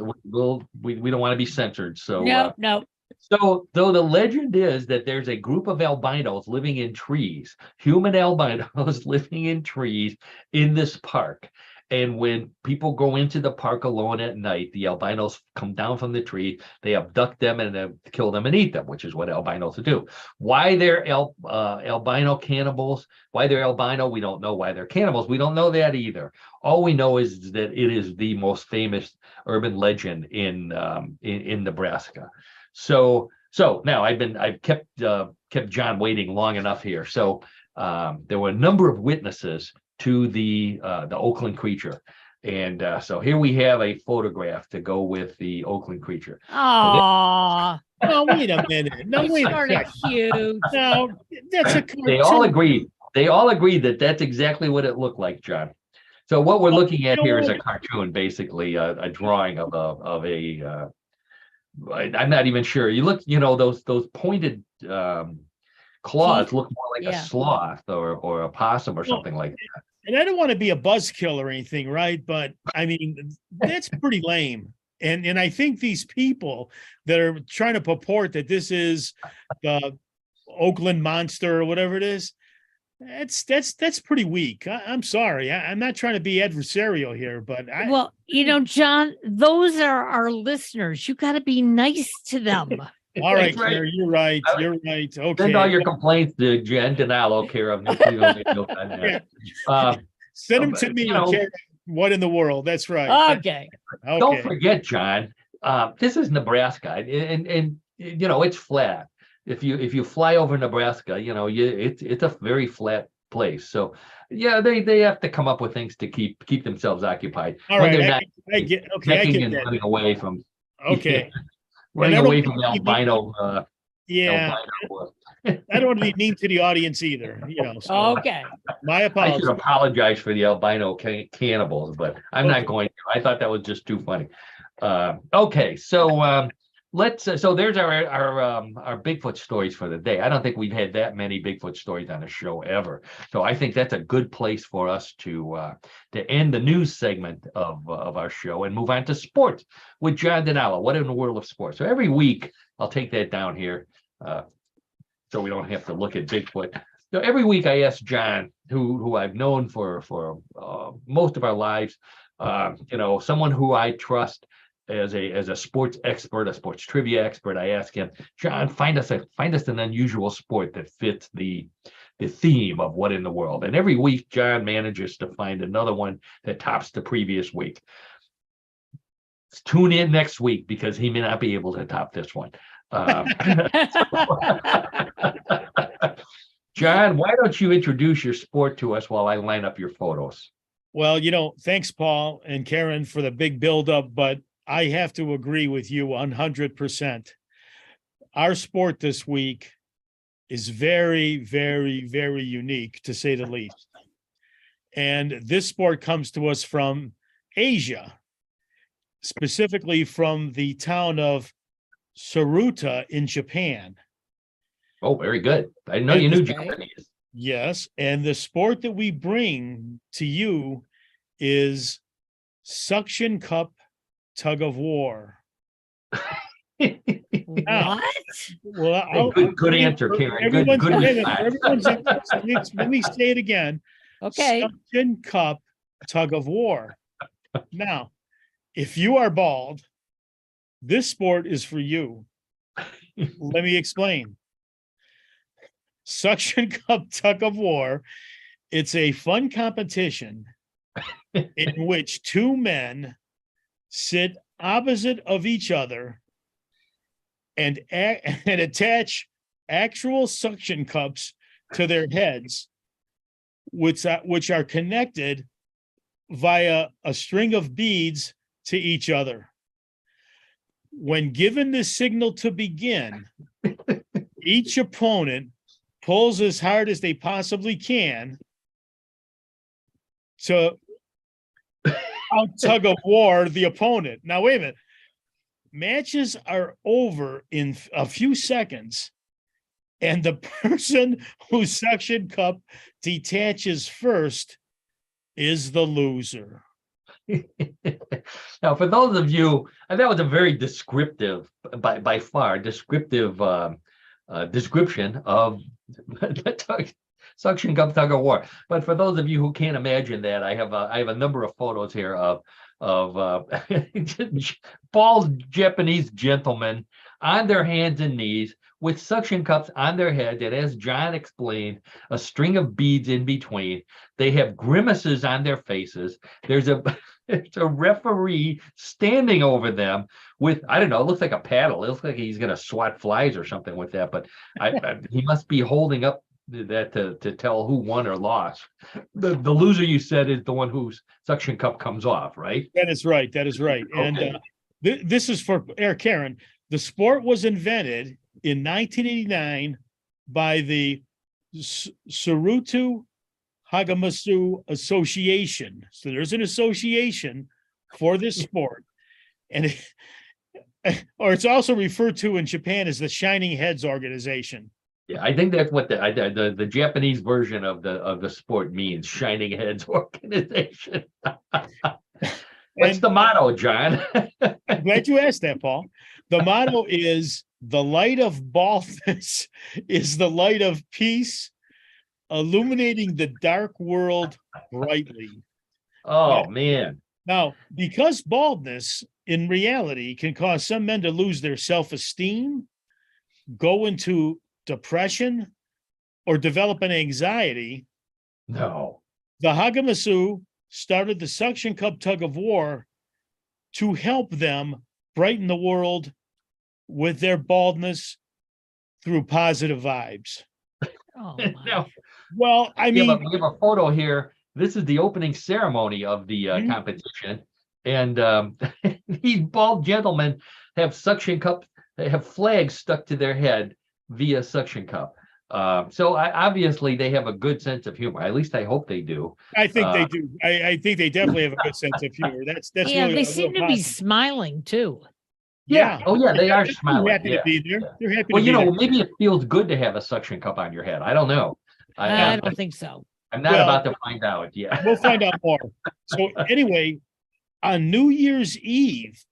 we don't want to be censored. So No. So though the legend is that there's a group of albinos living in trees, human albinos living in trees in this park. And when people go into the park alone at night, the albinos come down from the tree, they abduct them and kill them and eat them, which is what albinos do. Why they're albino cannibals, why they're albino, we don't know. Why they're cannibals, we don't know that either. All we know is that it is the most famous urban legend in Nebraska. So now I've kept John waiting long enough here. So there were a number of witnesses to the Oakland creature, and so here we have a photograph to go with the Oakland creature. Oh, no, wait a minute. No, wait a sort of second. cute. No, that's a cartoon. They all agreed that that's exactly what it looked like, John. So what we're looking at here is a cartoon, basically a drawing of a. I'm not even sure. You look, those pointed claws look more like a sloth or a possum or something like that. And I don't want to be a buzzkill or anything, right? But I mean, that's pretty lame. And I think these people that are trying to purport that this is the Oakland monster or whatever it is, that's pretty weak. I'm sorry. I'm not trying to be adversarial here, but John, those are our listeners. You got to be nice to them. All right, Claire, you're right. You're right. Okay. Send all your complaints to John DiNallo, care of New Cleveland Radio. Send them to me. What in the world? That's right. Okay. Don't forget, John. This is Nebraska, and it's flat. If you fly over Nebraska, it's a very flat place. So they have to come up with things to keep themselves occupied. All right. I get that. Running away from. Okay. Running away from albino. I don't want to be mean to the audience either. So okay. My I apologies. should apologize for the albino cannibals, but I'm not going to. I thought that was just too funny. Okay, so let's so there's our Bigfoot stories for the day. I don't think we've had that many Bigfoot stories on the show ever. So I think that's a good place for us to end the news segment of our show and move on to sports with John DiNallo. What in the world of sports? So every week I'll take that down here so we don't have to look at Bigfoot. So every week I ask John, who I've known for most of our lives, someone who I trust as a sports expert, a sports trivia expert. I ask him, John, find us an unusual sport that fits the theme of what in the world. And every week, John manages to find another one that tops the previous week. Tune in next week because he may not be able to top this one. John, why don't you introduce your sport to us while I line up your photos? Well, thanks, Paul and Karen, for the big buildup, but I have to agree with you 100%. Our sport this week is very, very, very unique, to say the least. And this sport comes to us from Asia, specifically from the town of Saruta in Japan. Oh, very good. I know you knew Japanese. Yes. And the sport that we bring to you is suction cup tug of war. What? Well, good answer, Karen. Good let me say it again. Okay. Suction cup tug of war. Now, if you are bald, this sport is for you. Let me explain. Suction cup tug of war. It's a fun competition in which two men sit opposite of each other and attach actual suction cups to their heads, which are connected via a string of beads to each other. When given the signal to begin, each opponent pulls as hard as they possibly can to tug of war the opponent. Now, wait a minute. Matches are over in a few seconds, and the person whose suction cup detaches first is the loser. Now, for those of you, and that was a very descriptive, by far, descriptive description of suction cup tug of war. But for those of you who can't imagine that, I have a number of photos here of bald Japanese gentlemen on their hands and knees with suction cups on their head that, as John explained, a string of beads in between. They have grimaces on their faces. There's a referee standing over them with, I don't know, it looks like a paddle. It looks like he's going to swat flies or something with that, but he must be holding up that to tell who won or lost. The loser, you said, is the one whose suction cup comes off, right? That is right. Okay. And this is for Karen. The sport was invented in 1989 by the Saruto Hagamasu Association. So there's an association for this sport, and or it's also referred to in Japan as the Shining Heads Organization. Yeah, I think that's what the Japanese version of the sport means, Shining Heads Organization. What's the motto, John? I'm glad you asked that, Paul. The motto is, the light of baldness is the light of peace, illuminating the dark world brightly. Oh, man. Now, because baldness in reality can cause some men to lose their self-esteem, go into depression, or develop an anxiety. No. The Hagamasu started the suction cup tug of war to help them brighten the world with their baldness through positive vibes. Oh, Now, well, I mean, we have a photo here. This is the opening ceremony of the competition, and these bald gentlemen have suction cup. They have flags stuck to their head via suction cup. So obviously they have a good sense of humor. At least I hope they do. I think they do. I think they definitely have a good sense of humor. That's yeah. really They seem to be smiling too. Yeah. Oh, yeah, they are They're smiling. happy to Yeah. be there. Yeah. They're happy Well, to be there. maybe it feels good to have a suction cup on your head. I don't know. I don't think so. I'm not about to find out. Yeah. We'll find out more. So anyway, on New Year's Eve,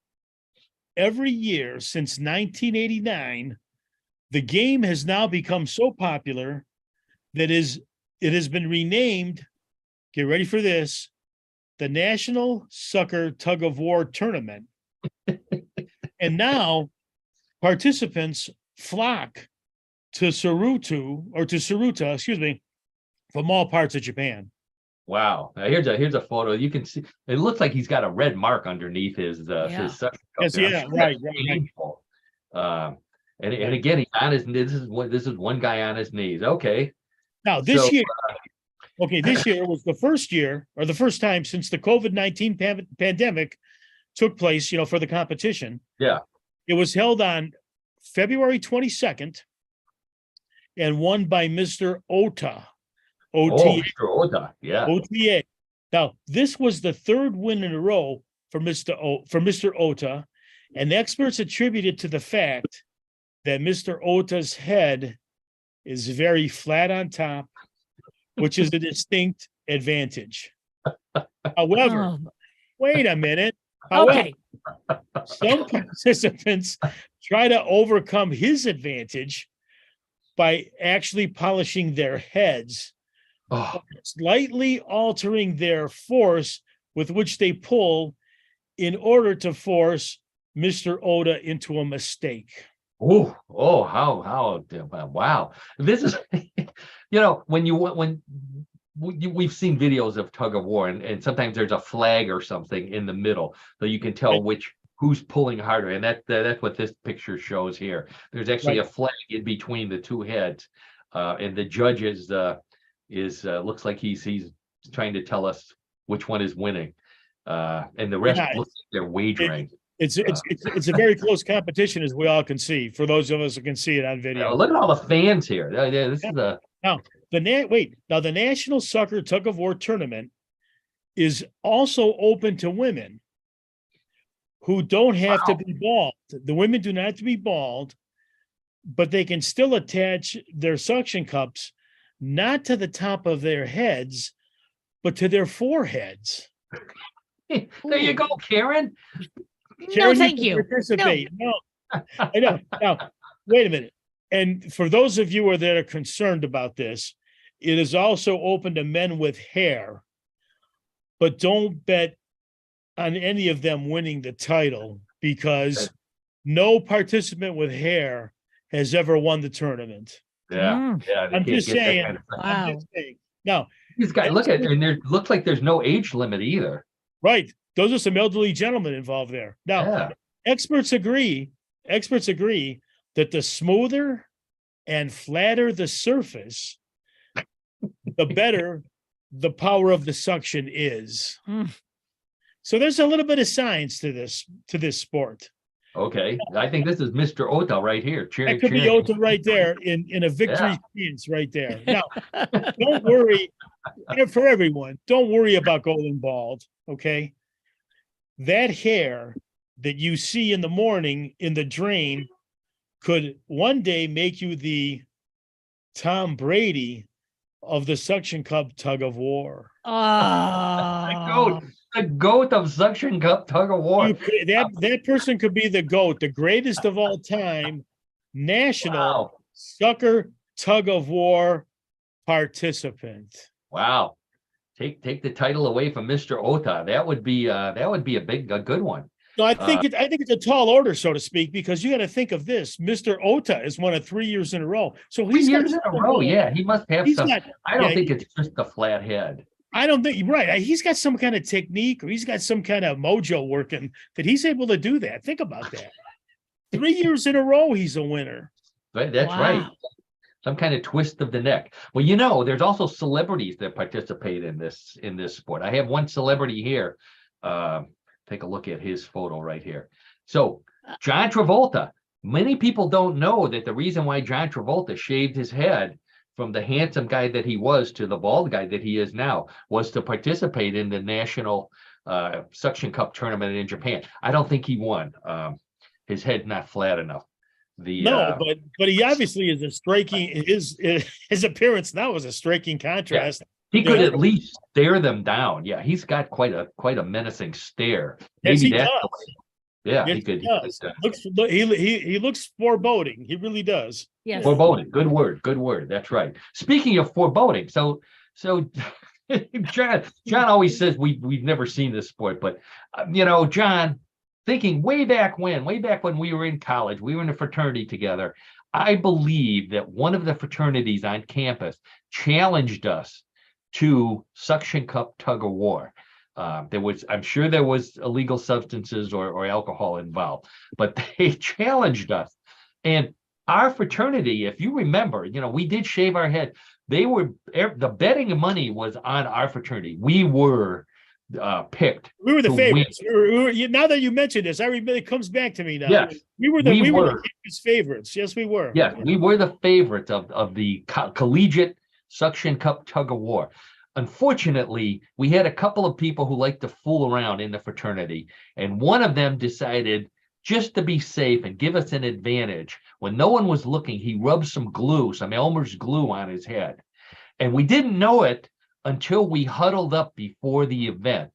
every year since 1989, the game has now become so popular that it has been renamed, get ready for this, the National Sucker Tug of War Tournament. And now participants flock to Suruta, excuse me, from all parts of Japan. Wow. Now here's a photo. You can see it looks like he's got a red mark underneath his suction cup. Yes, yeah, right. Painful. And again, he's on his. This is one guy on his knees. Okay. Now this year was the first year or the first time since the COVID-19 pandemic took place, for the competition. Yeah. It was held on February 22nd and won by Mr. Ota. Mr. Ota. Yeah. OTA. Now, this was the third win in a row for Mr. Ota, and experts attribute it to the fact that Mr. Ota's head is very flat on top, which is a distinct advantage. However, wait a minute. However, some participants try to overcome his advantage by actually polishing their heads, slightly altering their force with which they pull in order to force Mr. Ota into a mistake. How wow. This is, when we've seen videos of tug of war and sometimes there's a flag or something in the middle so you can tell who's pulling harder. And that's what this picture shows here. There's actually a flag in between the two heads. And the judge looks like he's trying to tell us which one is winning. And the rest looks like they're wagering. It's a very close competition, as we all can see. For those of us who can see it on video, look at all the fans here. This is the National Sucker Tug of War Tournament is also open to women who don't have to be bald. The women do not have to be bald, but they can still attach their suction cups not to the top of their heads, but to their foreheads. There you go, Karen. No, thank you. Participate. No, I know. Now, wait a minute. And for those of you that are concerned about this, it is also open to men with hair, but don't bet on any of them winning the title because no participant with hair has ever won the tournament. Yeah. I'm just saying. Now, these guys look at, and there looks like there's no age limit either. Right. Those are some elderly gentlemen involved there. Now, experts agree that the smoother and flatter the surface, the better the power of the suction is. So there's a little bit of science to this sport. Okay. I think this is Mr. Ota right here. That could be Ota right there in a victory stance right there. Now, don't worry, for everyone, don't worry about going bald, okay? That hair that you see in the morning in the drain could one day make you the Tom Brady of the suction cup tug of war. The goat of suction cup tug of war. That person could be the GOAT, the greatest of all time, national sucker tug of war participant. Wow. Take the title away from Mr. Ota. That would be a good one. No, I think it's a tall order, so to speak, because you got to think of this. Mr. Ota is won it 3 years in a row. So he's 3 years in a row. Yeah, he must have some. I don't think it's just a flat head. I don't think you're right. He's got some kind of technique, or he's got some kind of mojo working that he's able to do that. Think about that. 3 years in a row, he's a winner. That's right. Some kind of twist of the neck. Well, there's also celebrities that participate in this sport. I have one celebrity here. Take a look at his photo right here. So John Travolta. Many people don't know that the reason why John Travolta shaved his head from the handsome guy that he was to the bald guy that he is now was to participate in the national suction cup tournament in Japan. I don't think he won. his head not flat enough. No, but he obviously is a striking. His appearance now is a striking contrast. He could at least stare them down. Yeah, he's got quite a menacing stare. Yes, Maybe he that's does. yeah, Yes, he could. He looks foreboding. He really does. Yes. Foreboding. Good word. Good word. That's right. Speaking of foreboding, so John always says we've never seen this sport, but John, thinking way back when we were in college, we were in a fraternity together. I believe that one of the fraternities on campus challenged us to suction cup tug of war. I'm sure there was illegal substances or alcohol involved, but they challenged us. And our fraternity, if you remember, we did shave our head. The betting money was on our fraternity. We were picked. We were the favorites. Now that you mentioned this, I remember it comes back to me now. Yes, we were the campus favorites. Yes, we were. Yes, we were the favorites of the collegiate suction cup tug of war. Unfortunately, we had a couple of people who liked to fool around in the fraternity, and one of them decided, just to be safe and give us an advantage, when no one was looking, he rubbed some Elmer's glue on his head. And we didn't know it until we huddled up before the event.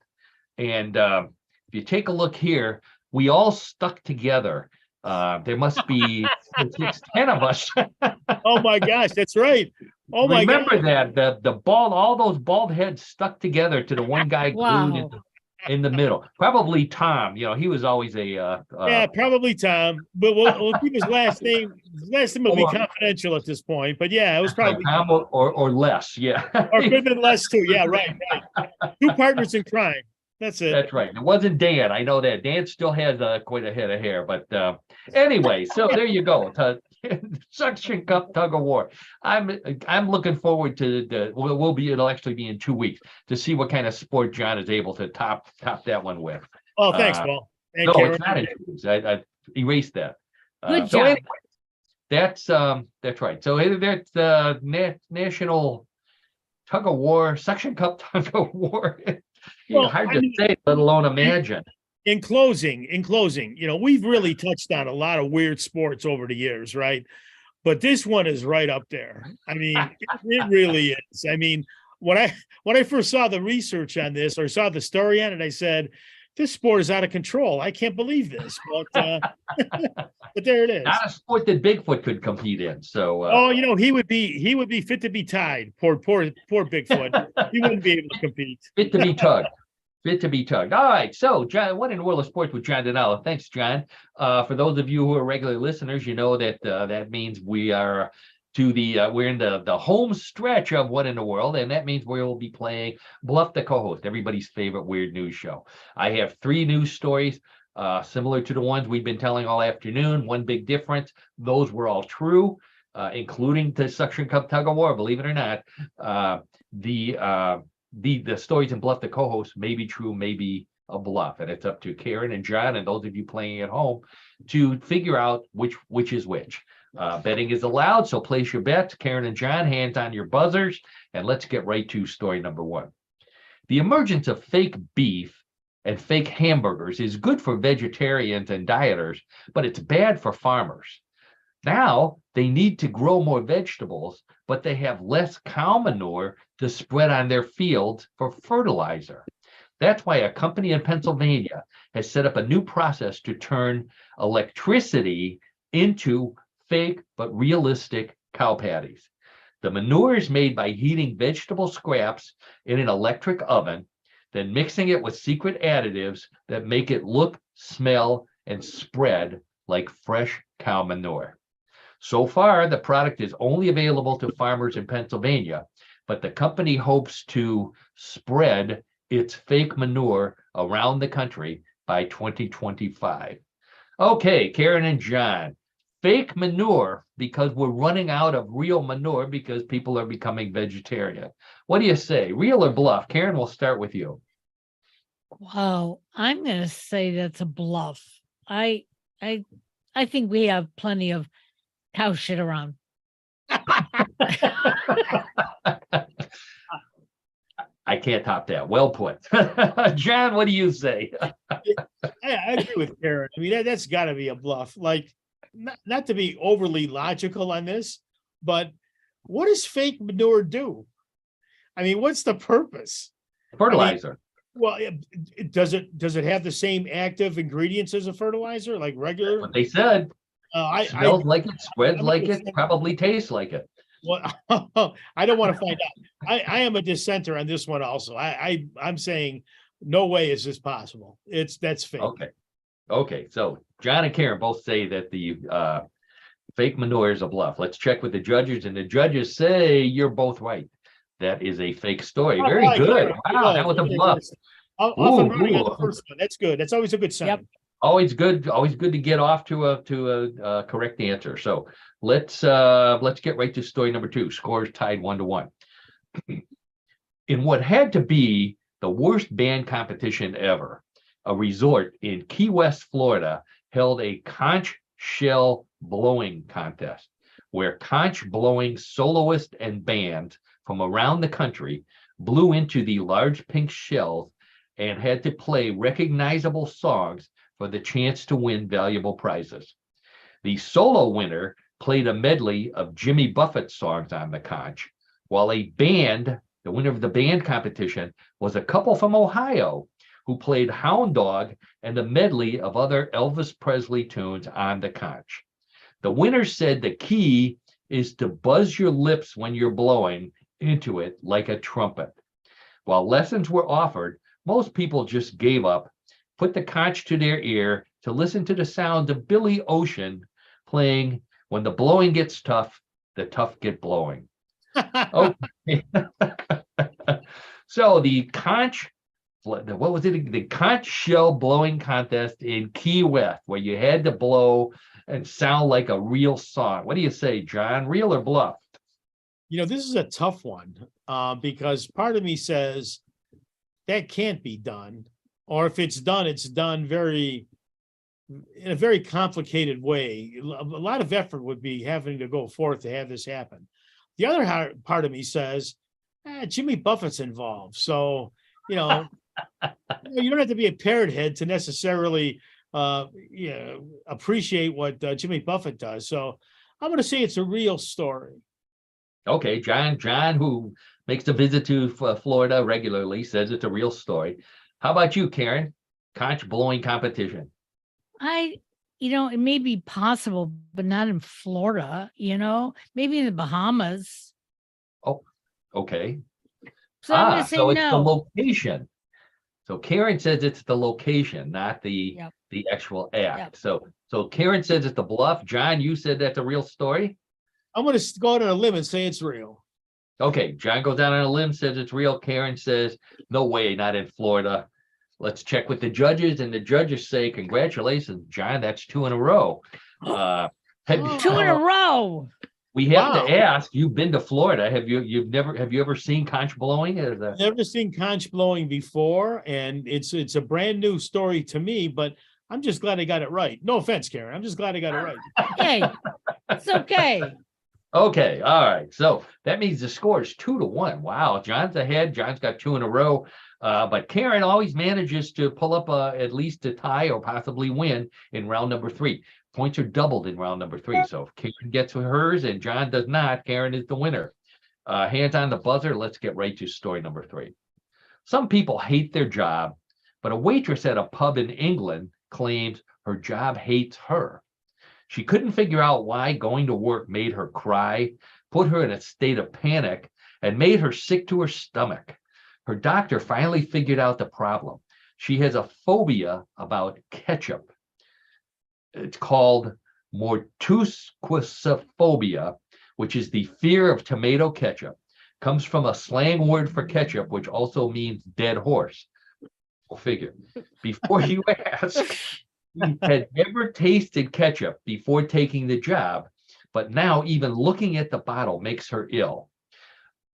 And if you take a look here, we all stuck together. There must be 10 of us. Oh my gosh, that's right. Oh my God. Remember that the all those bald heads stuck together to the one guy glued in the middle. Probably Tom. He was always a probably Tom. But we'll keep his last name. His last name will be confidential at this point. But yeah, it was probably Tom or less. Yeah, or could have been less too. Yeah, right. Two partners in crime. That's it. That's right. It wasn't Dan. I know that. Dan still has quite a head of hair. But anyway, so there you go. Suction cup tug of war. I'm looking forward to it'll actually be in 2 weeks to see what kind of sport John is able to top that one with. Oh, thanks, Paul. And no, Karen. it's not in 2 weeks. I erased that. Good so job. anyway, that's right. So that's the national tug of war, suction cup tug of war. Hard to say, let alone imagine. In closing, we've really touched on a lot of weird sports over the years, right? But this one is right up there. I mean, it really is. I mean, when I first saw the research on this or saw the story on it, I said, this sport is out of control. I can't believe this. But but there it is. Not a sport that Bigfoot could compete in. So he would be fit to be tied. Poor Bigfoot. He wouldn't be able to compete. Fit to be tugged. Fit to be tugged. All right. So, John, what in the world of sports with John DiNallo? Thanks, John. For those of you who are regular listeners, you know that that means we are we're in the home stretch of What in the World, and that means we will be playing Bluff the Co-host, everybody's favorite weird news show. I have 3 news stories similar to the ones we've been telling all afternoon. One big difference: those were all true, including the suction cup tug of war. Believe it or not, the stories in Bluff the Co-host may be true, may be a bluff, and it's up to Karen and John and those of you playing at home to figure out which is which. Betting is allowed, so place your bets. Karen and John, hands on your buzzers, and let's get right to story number 1. The emergence of fake beef and fake hamburgers is good for vegetarians and dieters, but it's bad for farmers. Now they need to grow more vegetables, but they have less cow manure to spread on their fields for fertilizer. That's why a company in Pennsylvania has set up a new process to turn electricity into fake but realistic cow patties. The manure is made by heating vegetable scraps in an electric oven, then mixing it with secret additives that make it look, smell, and spread like fresh cow manure. So far, the product is only available to farmers in Pennsylvania, but the company hopes to spread its fake manure around the country by 2025. Okay, Karen and John, fake manure because we're running out of real manure because people are becoming vegetarian. What do you say, real or bluff? Karen, we'll start with you. Wow, I'm going to say that's a bluff. I think we have plenty of cow shit around. I can't top that. Well put. John, what do you say? I agree with Karen. I mean, that's got to be a bluff. Like, not to be overly logical on this, but what does fake manure do? I mean, what's the purpose? Fertilizer. Well, does it have the same active ingredients as a fertilizer, like regular? What they said. Smells like it, spreads like it, probably tastes like it. Well, I don't want to find out. I am a dissenter on this one also. I'm saying no way is this possible. That's fake. Okay. So John and Karen both say that the fake manure is a bluff. Let's check with the judges, and the judges say you're both right. That is a fake story. Very good. Wow, that was a bluff. Off and running on the first one. That's good. That's always a good sign. Yep. Always good to get off to a correct answer. So let's get right to story number 2. Scores tied 1-1. In what had to be the worst band competition ever, a resort in Key West, Florida, held a conch shell blowing contest, where conch blowing soloists and bands from around the country blew into the large pink shells and had to play recognizable songs for the chance to win valuable prizes. The solo winner played a medley of Jimmy Buffett songs on the conch, while a band, the winner of the band competition, was a couple from Ohio who played Hound Dog and a medley of other Elvis Presley tunes on the conch. The winner said the key is to buzz your lips when you're blowing into it like a trumpet. While lessons were offered, most people just gave up, put the conch to their ear to listen to the sound of Billy Ocean playing "When the Blowing Gets Tough, the Tough Get Blowing." Okay. So the conch, what was it? The conch shell blowing contest in Key West, where you had to blow and sound like a real song. What do you say, John? Real or bluff? This is a tough one because part of me says that can't be done. Or if it's done in a very complicated way. A lot of effort would be having to go forth to have this happen. The other part of me says, Jimmy Buffett's involved. So, you don't have to be a parrot head to necessarily appreciate what Jimmy Buffett does. So I'm going to say it's a real story. Okay, John, who makes a visit to Florida regularly, says it's a real story. How about you, Karen? Conch blowing competition. It may be possible, but not in Florida, maybe in the Bahamas. Oh, okay. So I'm going to say so no. It's the location. So Karen says it's the location, not the actual act. Yep. So Karen says it's the bluff. John, you said that's a real story? I'm going to go out on a limb and say it's real. Okay, John goes out on a limb, says it's real. Karen says, no way, not in Florida. Let's check with the judges, and the judges say, congratulations, John, that's 2 in a row. 2 in a row. We have to ask, you've been to Florida. Have you ever seen conch blowing? Never seen conch blowing before, and it's a brand new story to me, but I'm just glad I got it right. No offense, Karen. I'm just glad I got it right. Okay. It's okay. Okay, all right. So that means the score is 2-1. Wow, John's ahead. John's got 2 in a row. But Karen always manages to pull up at least a tie or possibly win in round number 3. Points are doubled in round number 3. So if Karen gets hers and John does not, Karen is the winner. Hands on the buzzer. Let's get right to story number 3. Some people hate their job, but a waitress at a pub in England claims her job hates her. She couldn't figure out why going to work made her cry, put her in a state of panic, and made her sick to her stomach. Her doctor finally figured out the problem. She has a phobia about ketchup. It's called mortusquophobia, which is the fear of tomato ketchup. Comes from a slang word for ketchup, which also means dead horse. Go figure. Before you ask, she had never tasted ketchup before taking the job, but now even looking at the bottle makes her ill.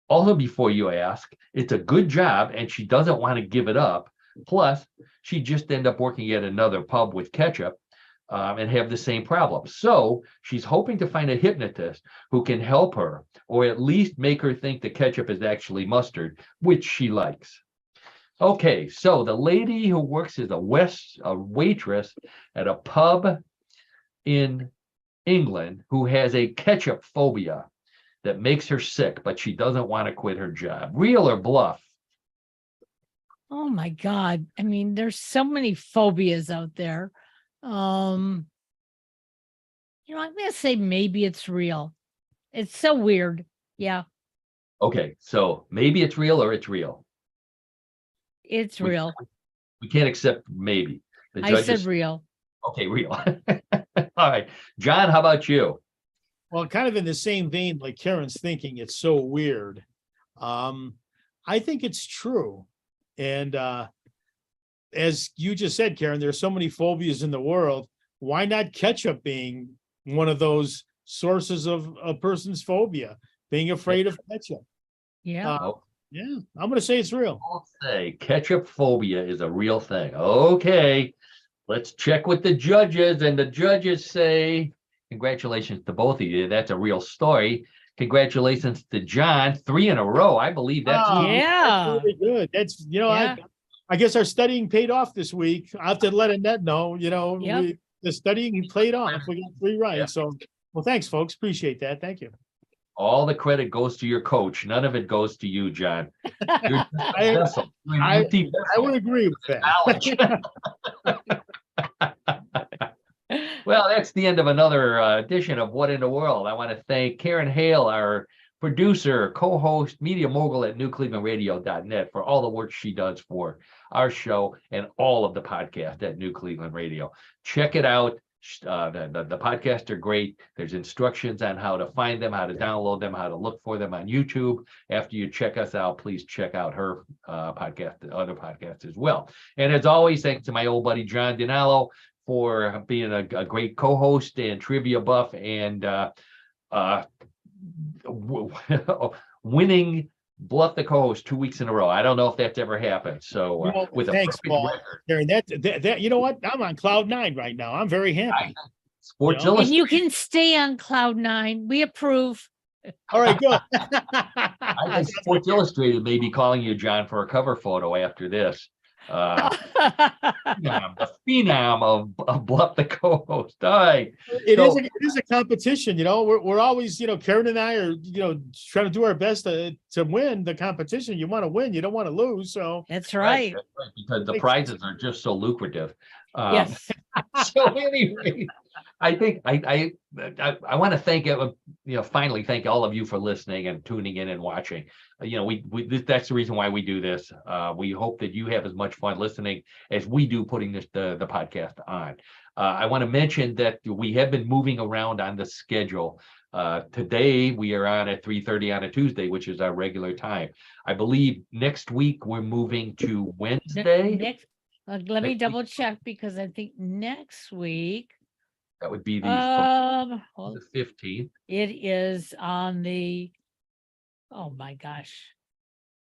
Also, before you ask, it's a good job and she doesn't want to give it up. Plus, she just ended up working at another pub with ketchup. and have the same problem. So she's hoping to find a hypnotist who can help her, or at least make her think the ketchup is actually mustard, which she likes. Okay, so the lady who works as a waitress at a pub in England, who has a ketchup phobia that makes her sick, but she doesn't want to quit her job. Real or bluff? Oh my God. I mean, there's so many phobias out there. I'm gonna say maybe it's real. It's so weird. Yeah, Okay, so maybe it's real or it's real. it's real. We can't accept maybe. The I said real. Okay, real. All right. John, how about you? Well, kind of in the same vein, like Karen's thinking, it's so weird. I think it's true. And as you just said, Karen, there's so many phobias in the world. Why not ketchup being one of those sources of a person's phobia, being afraid of ketchup? Yeah. Yeah, I'm going to say it's real. I'll say ketchup phobia is a real thing. Okay, let's check with the judges. And the judges say, congratulations to both of you. That's a real story. Congratulations to John. 3 in a row. I believe that's Yeah. That's really good. That's, Yeah. I guess our studying paid off this week. I have to let Annette know, Yep. the studying played off. We got 3 right. Yep. So, well, thanks, folks. Appreciate that. Thank you. all the credit goes to your coach. None of it goes to you, John. You're just a I- vessel. You're an I- empty I would vessel. agree with that. Knowledge. Well, that's the end of another edition of What in the World. I want to thank Karen Hale, our producer, co-host, media mogul at newclevelandradio.net, for all the work she does for our show and all of the podcast at New Cleveland Radio. Check it out. The podcasts are great. There's instructions on how to find them, how to download them, how to look for them on YouTube. After you check us out, please check out her podcast, the other podcasts as well. And as always, thanks to my old buddy John DiNallo for being a great co-host and trivia buff and winning Bluff the co-host 2 weeks in a row. I don't know if that's ever happened. So with thanks, a perfect Paul. record. Karen, that you know what? I'm on cloud 9 right now. I'm very happy. Sports You know? And you Illustrated. can stay on cloud 9. We approve. All right, good. I think Sports Illustrated may be calling you, John, for a cover photo after this. The phenom of Bluff the co-host. All right. It is a competition, we're always, Karen and I are, trying to do our best to win the competition. You want to win, you don't want to lose. So That's right. That's right, because the prizes are just so lucrative. Yes. So anyway, I think I want to thank finally thank all of you for listening and tuning in and watching. That's the reason why we do this. We hope that you have as much fun listening as we do putting the podcast on. I want to mention that we have been moving around on the schedule. Today we are on at 3:30 on a Tuesday, which is our regular time. I believe next week we're moving to Wednesday. Let me double check, because I think next week That would be the hold- 15th. it is on the, oh my gosh,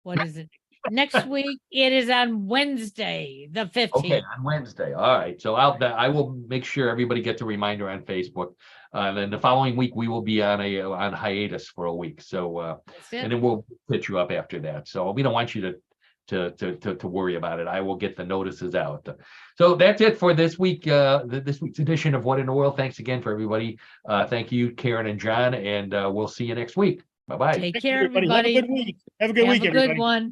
what is it? Next week it is on Wednesday, the 15th. Okay, on Wednesday. All right. So I will make sure everybody gets a reminder on Facebook. And then the following week we will be on hiatus for a week. So That's it. and then we'll pitch you up after that. So we don't want you to worry about it. I will get the notices out. So that's it for this week. This week's edition of What in the World. Thanks again for everybody. Thank you, Karen and John, and we'll see you next week. Bye-bye. Take care, everybody. Have a everybody. good week. Have a good Have week, a everybody. good one.